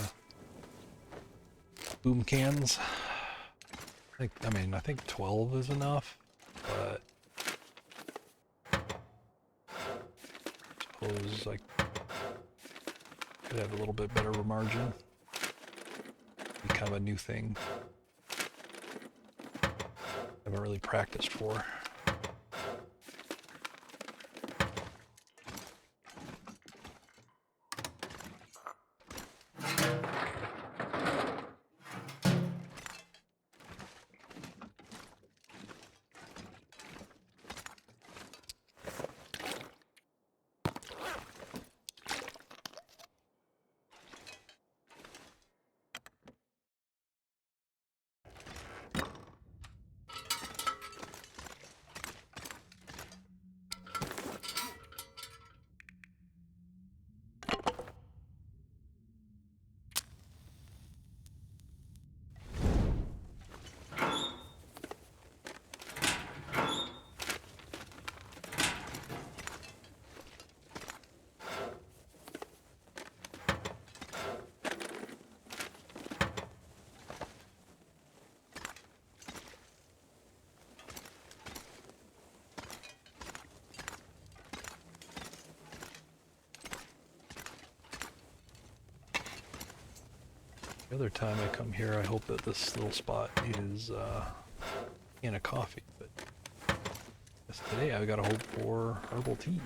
boom cans. I think 12 is enough, but I suppose I could have a little bit better margin. Be kind of a new thing. Haven't really practiced for. The other time I come here, I hope that this little spot is in a coffee, but today I got a hope for herbal tea.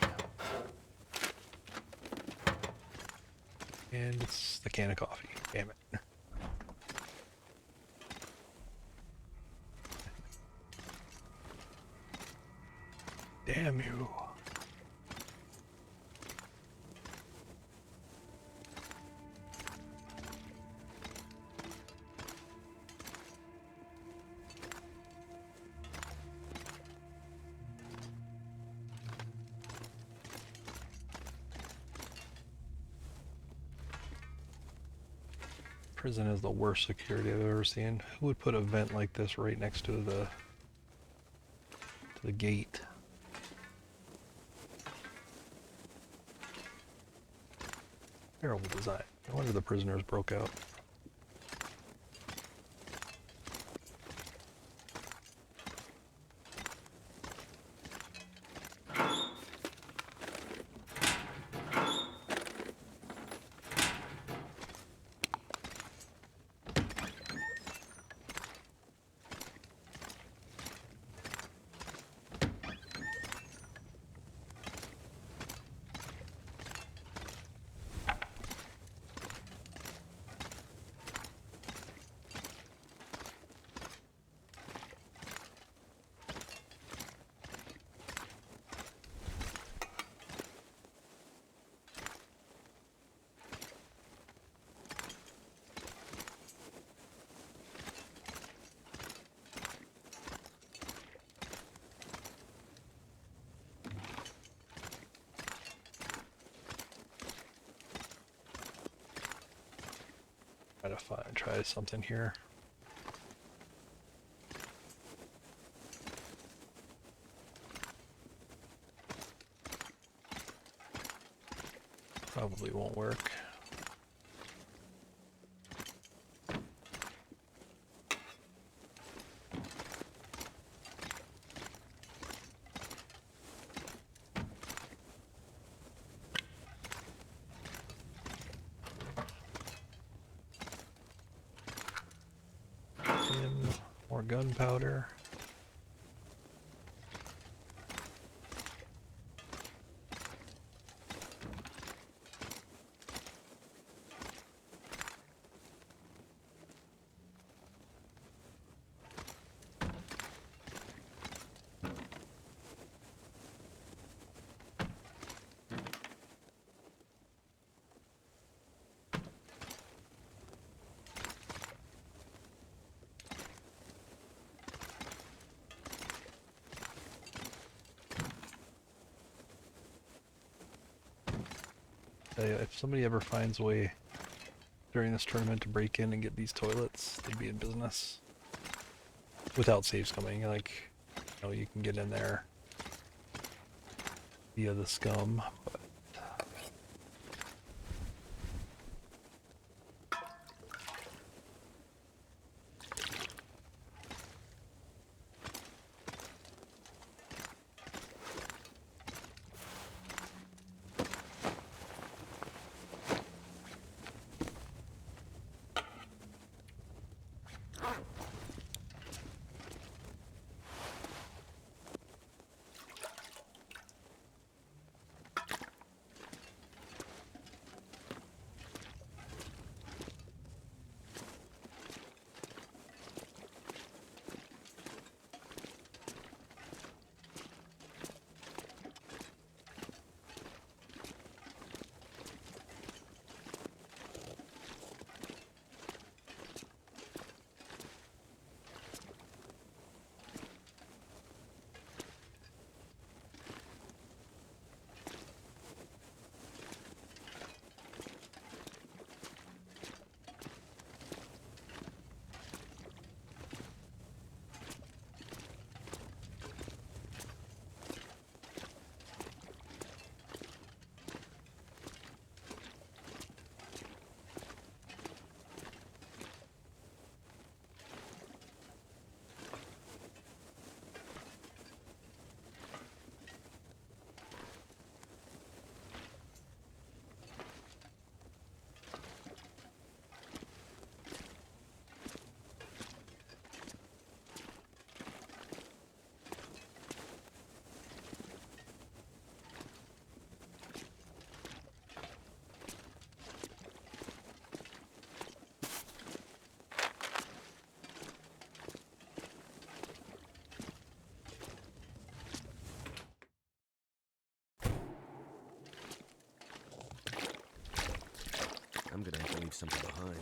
And it's the can of coffee. Damn it. Damn you. Prison is the worst security I've ever seen. Who would put a vent like this right next to the gate? Terrible design. No wonder the prisoners broke out. Try something here. Probably won't work. More gunpowder. If somebody ever finds a way during this tournament to break in and get these toilets, they'd be in business. Without saves coming, like, you know, you can get in there via the scum, but something behind.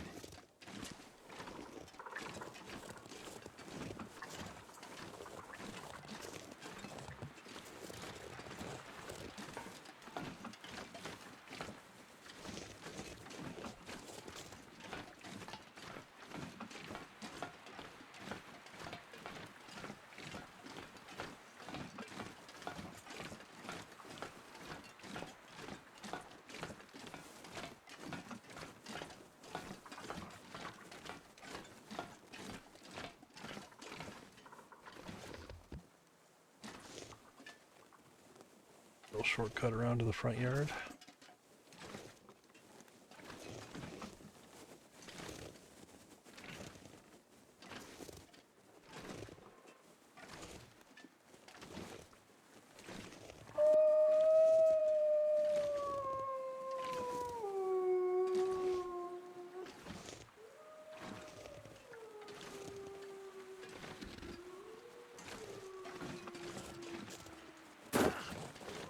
Little shortcut around to the front yard.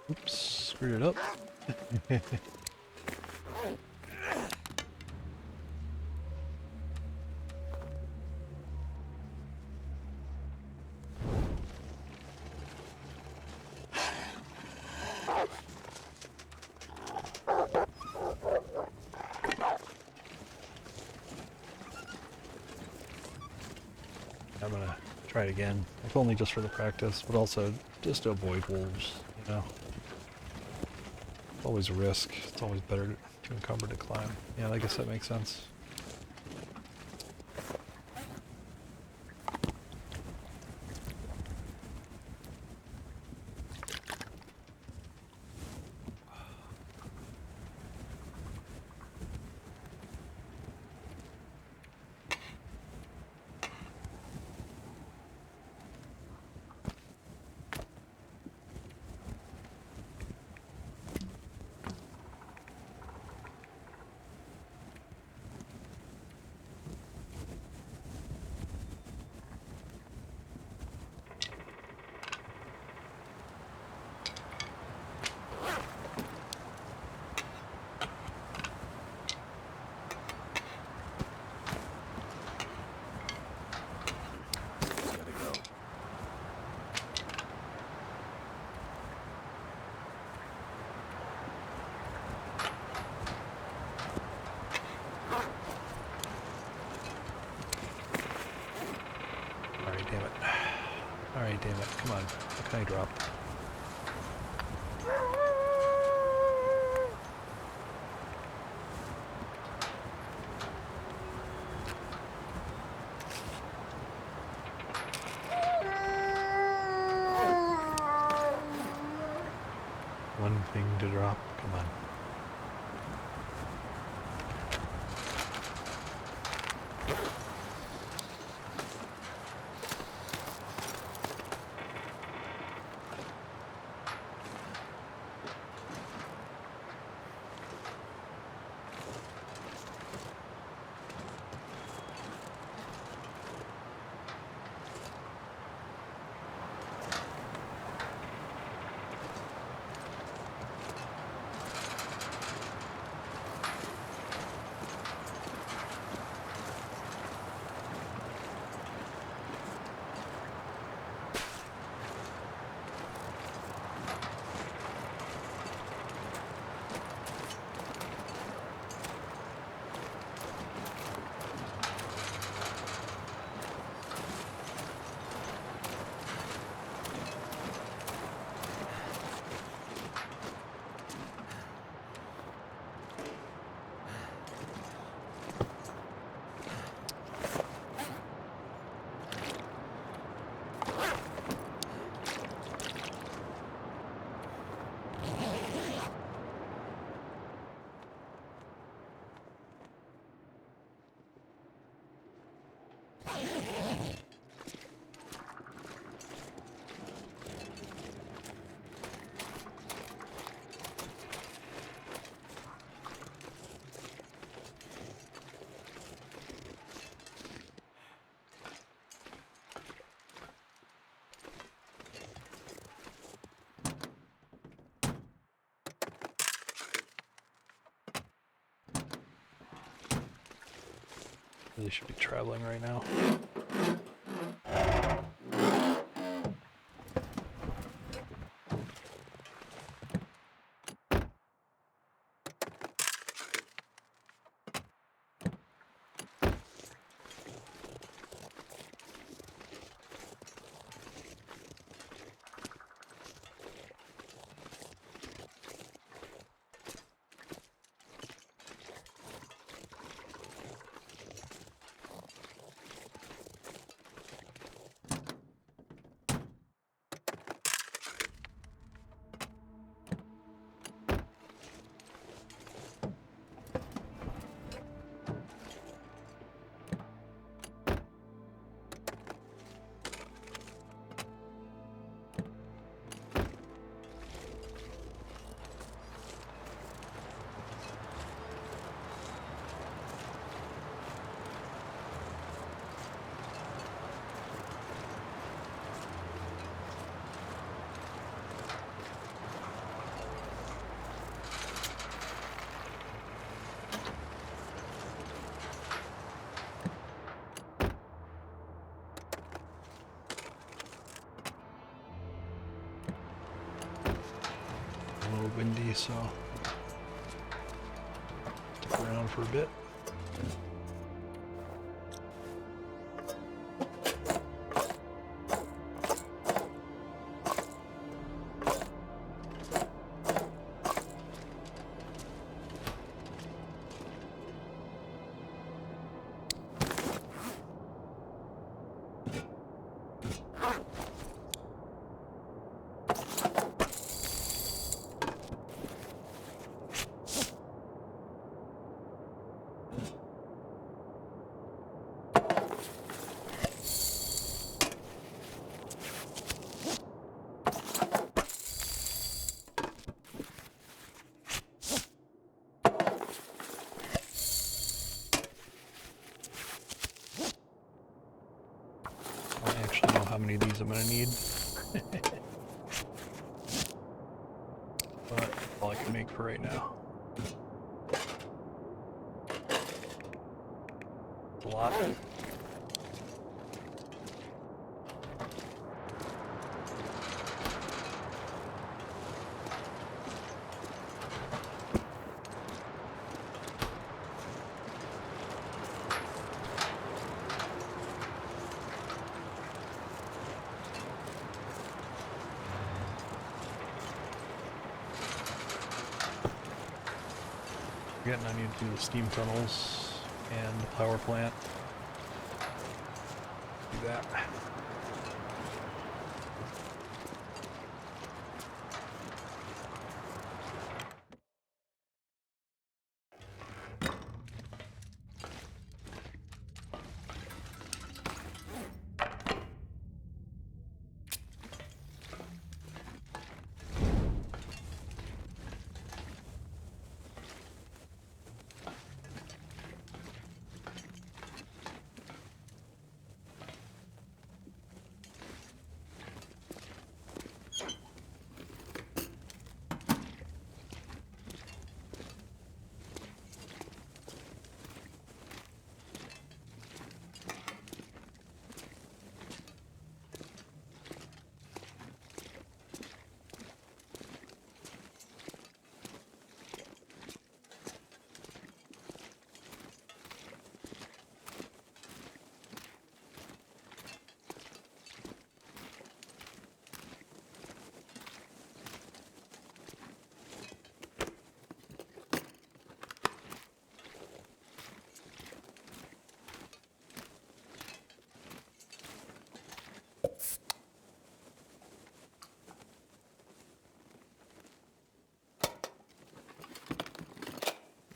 Oops, screwed it up. I'm gonna try it again, if only just for the practice, but also just to avoid wolves, you know. It's always a risk. It's always better to encumber to climb. Yeah, I guess that makes sense. Gotta go. Alright, damn it. Alright, damn it. Come on. What can I drop? One thing to drop. Come on. Really should be traveling right now. A little windy, so stick around for a bit. I actually know how many of these I'm going to need. But that's all I can make for right now. It's a lot. Forgetting I need to do the steam tunnels and the power plant. Do that.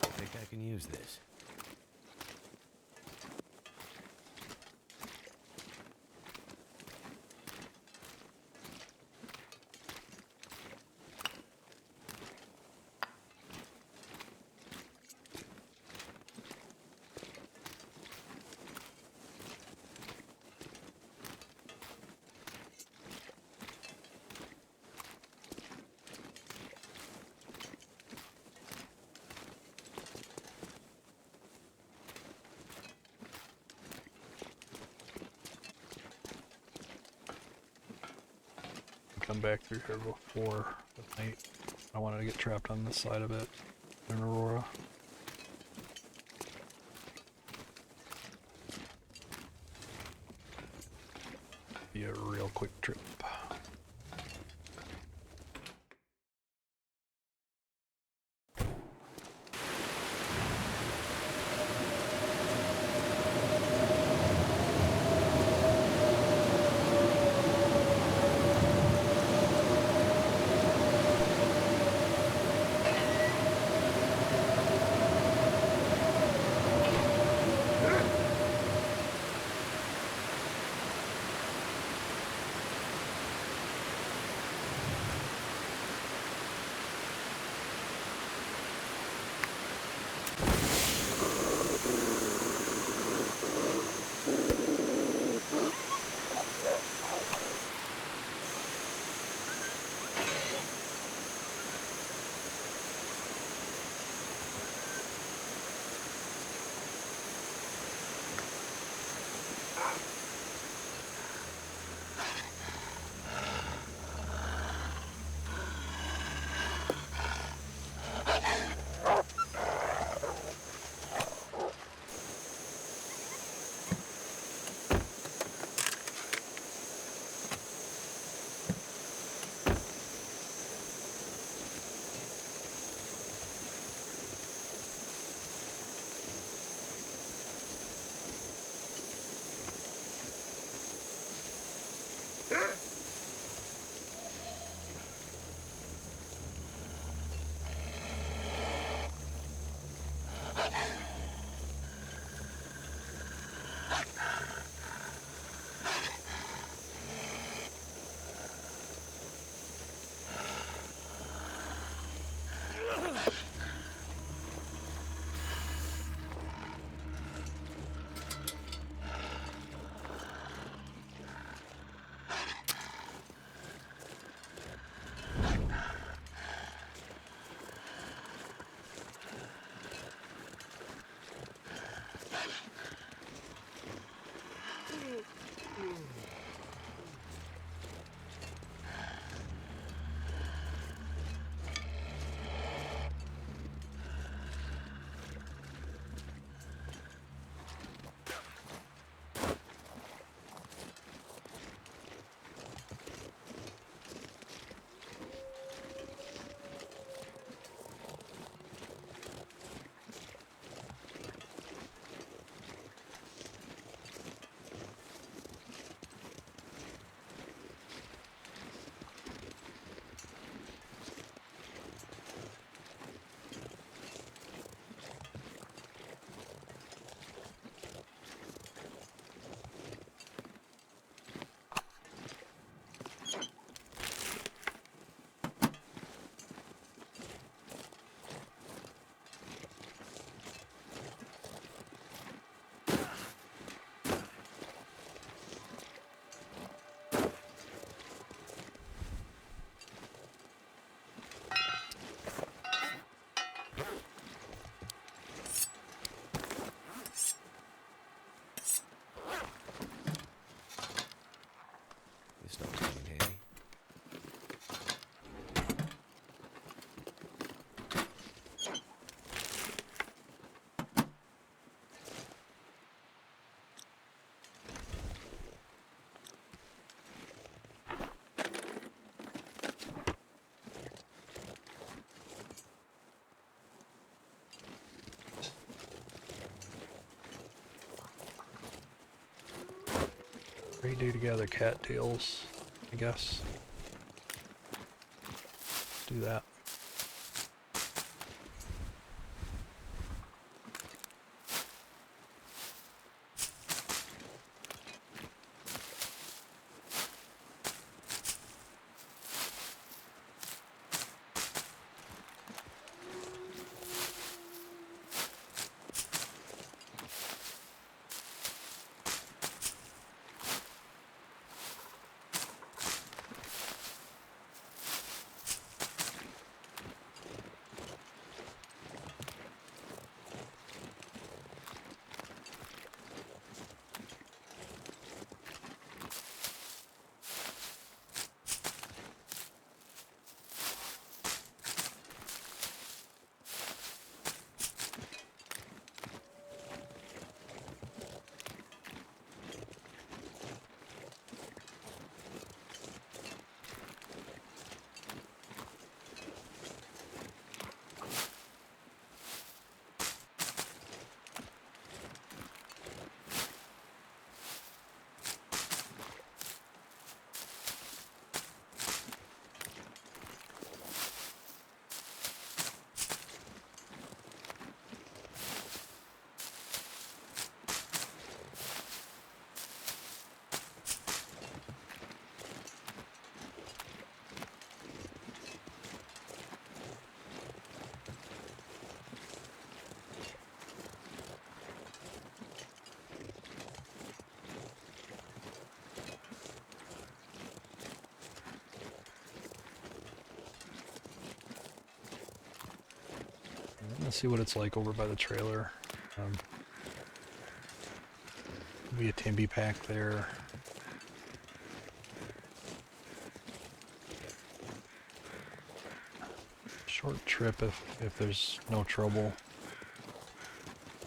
I think I can use this. come back through here before the night. I wanted to get trapped on this side of it in Aurora. Be a real quick trip. This don't come in handy. What do you do to gather cattails, I guess? Do that. Let's see what it's like over by the trailer. Be a Timby pack there. Short trip if there's no trouble.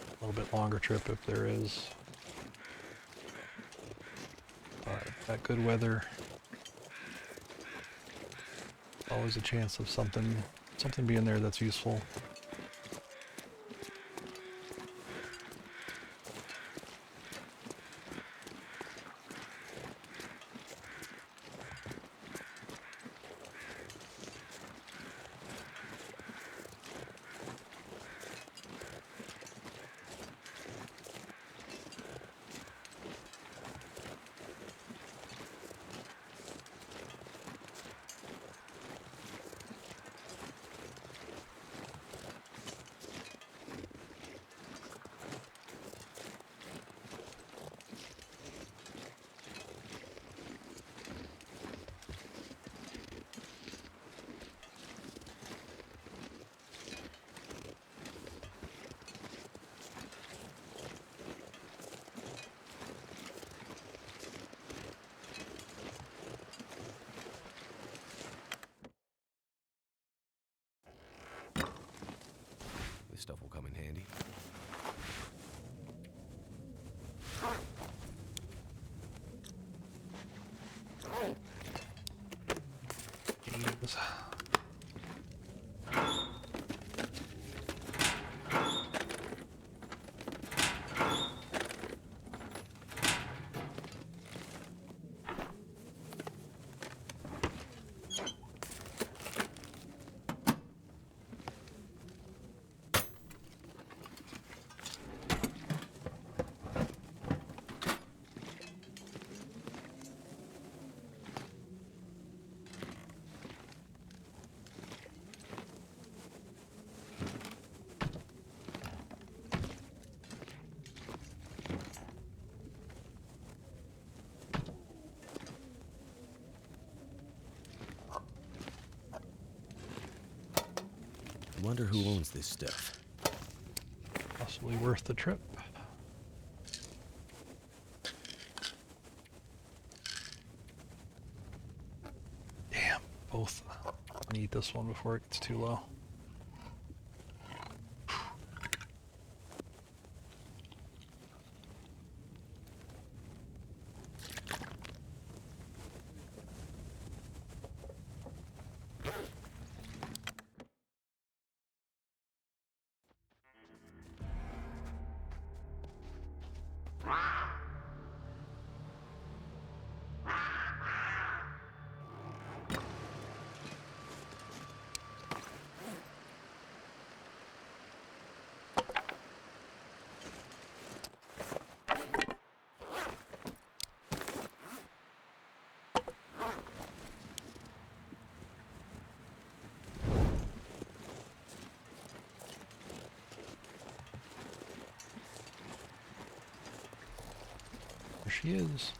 A little bit longer trip if there is. But that good weather, always a chance of something being there that's useful. This stuff will come in handy. Games. I wonder who owns this stuff. Possibly worth the trip. Damn, both need this one before it gets too low. There she is.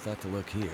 that to look here?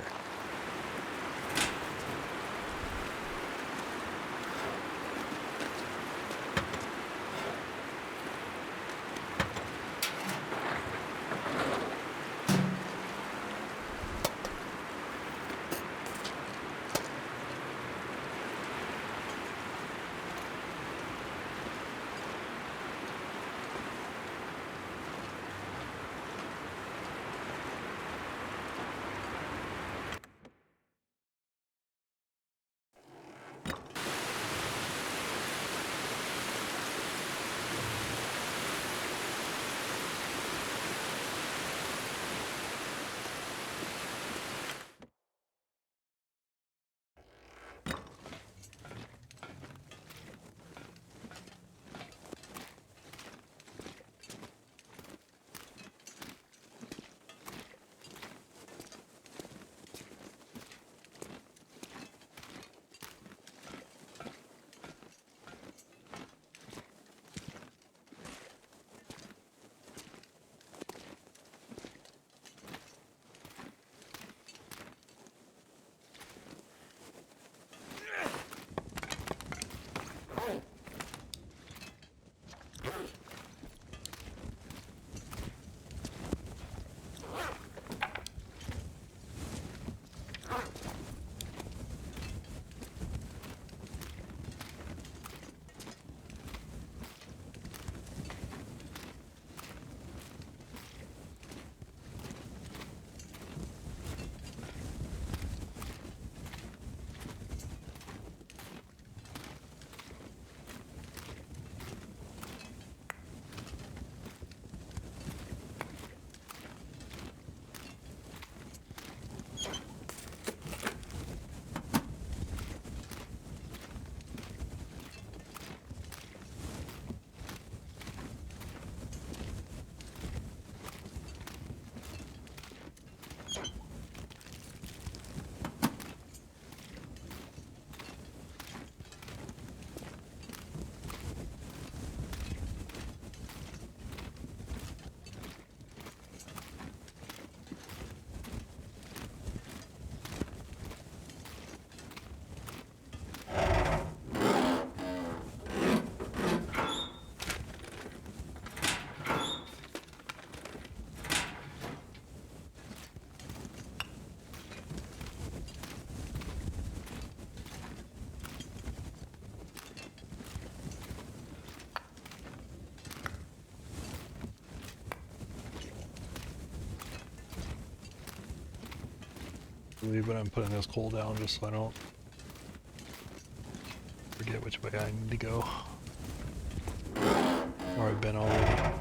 But I'm putting this coal down just so I don't forget which way I need to go. Or I've been already.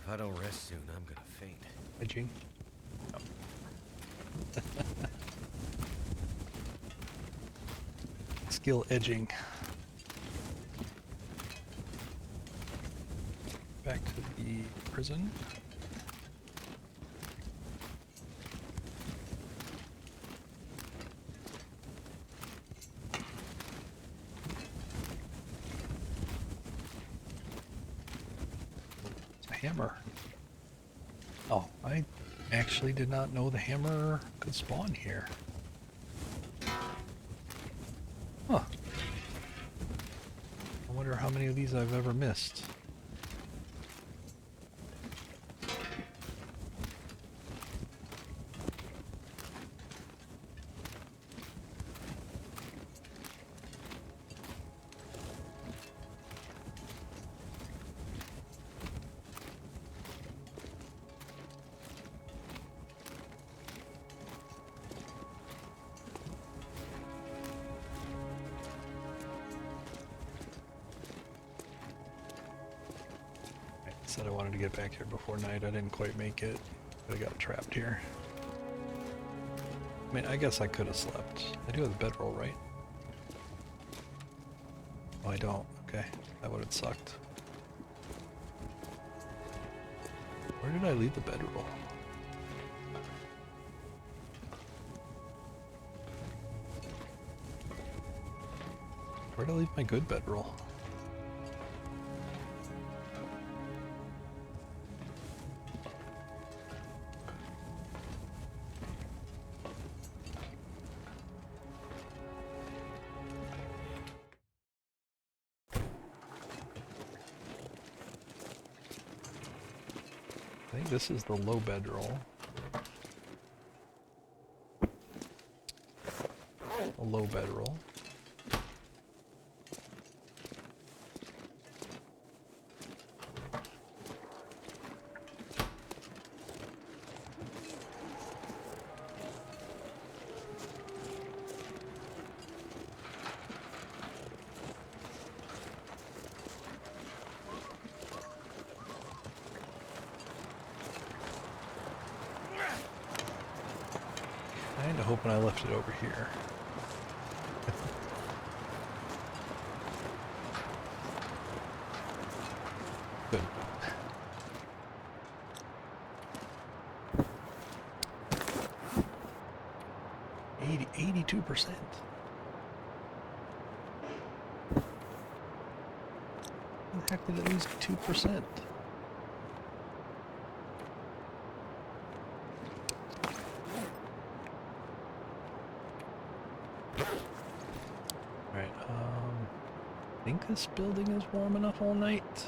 If I don't rest soon, I'm gonna faint. Edging. Skill edging. Back to the prison. It's a hammer. Oh, I actually did not know the hammer could spawn here. Huh. I wonder how many of these I've ever missed. Said I wanted to get back here before night. I didn't quite make it. I got trapped here. I mean, I guess I could have slept. I do have the bedroll, right? Oh, I don't. Okay. That would have sucked. Where did I leave the bedroll? Where did I leave my good bedroll? I think this is the low bedroll. A low bedroll. Kinda hoping I left it over here. Good. 82%. How the heck did it lose 2%? Alright, I think this building is warm enough all night.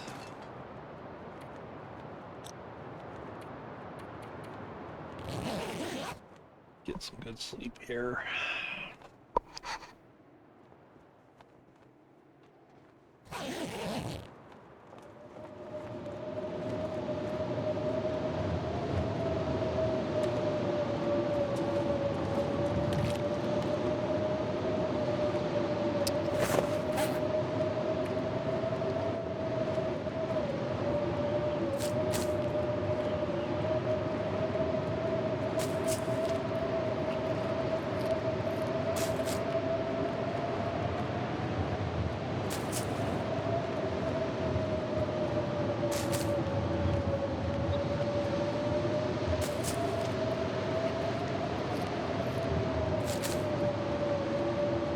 Get some good sleep here.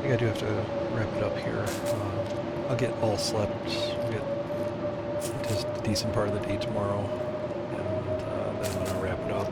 I do have to wrap it up here. I'll get all slept. I'll get just a decent part of the day tomorrow, and then I'm gonna wrap it up.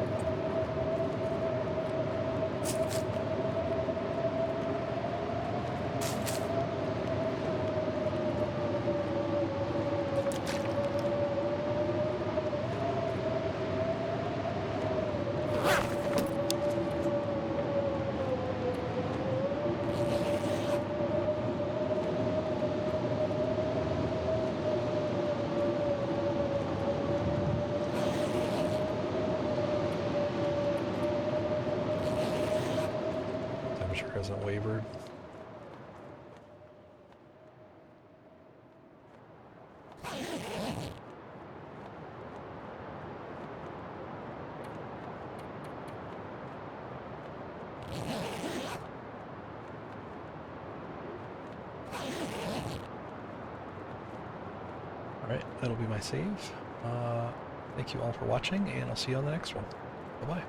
Temperature hasn't wavered. Alright, that'll be my save. Thank you all for watching, and I'll see you on the next one. Bye-bye.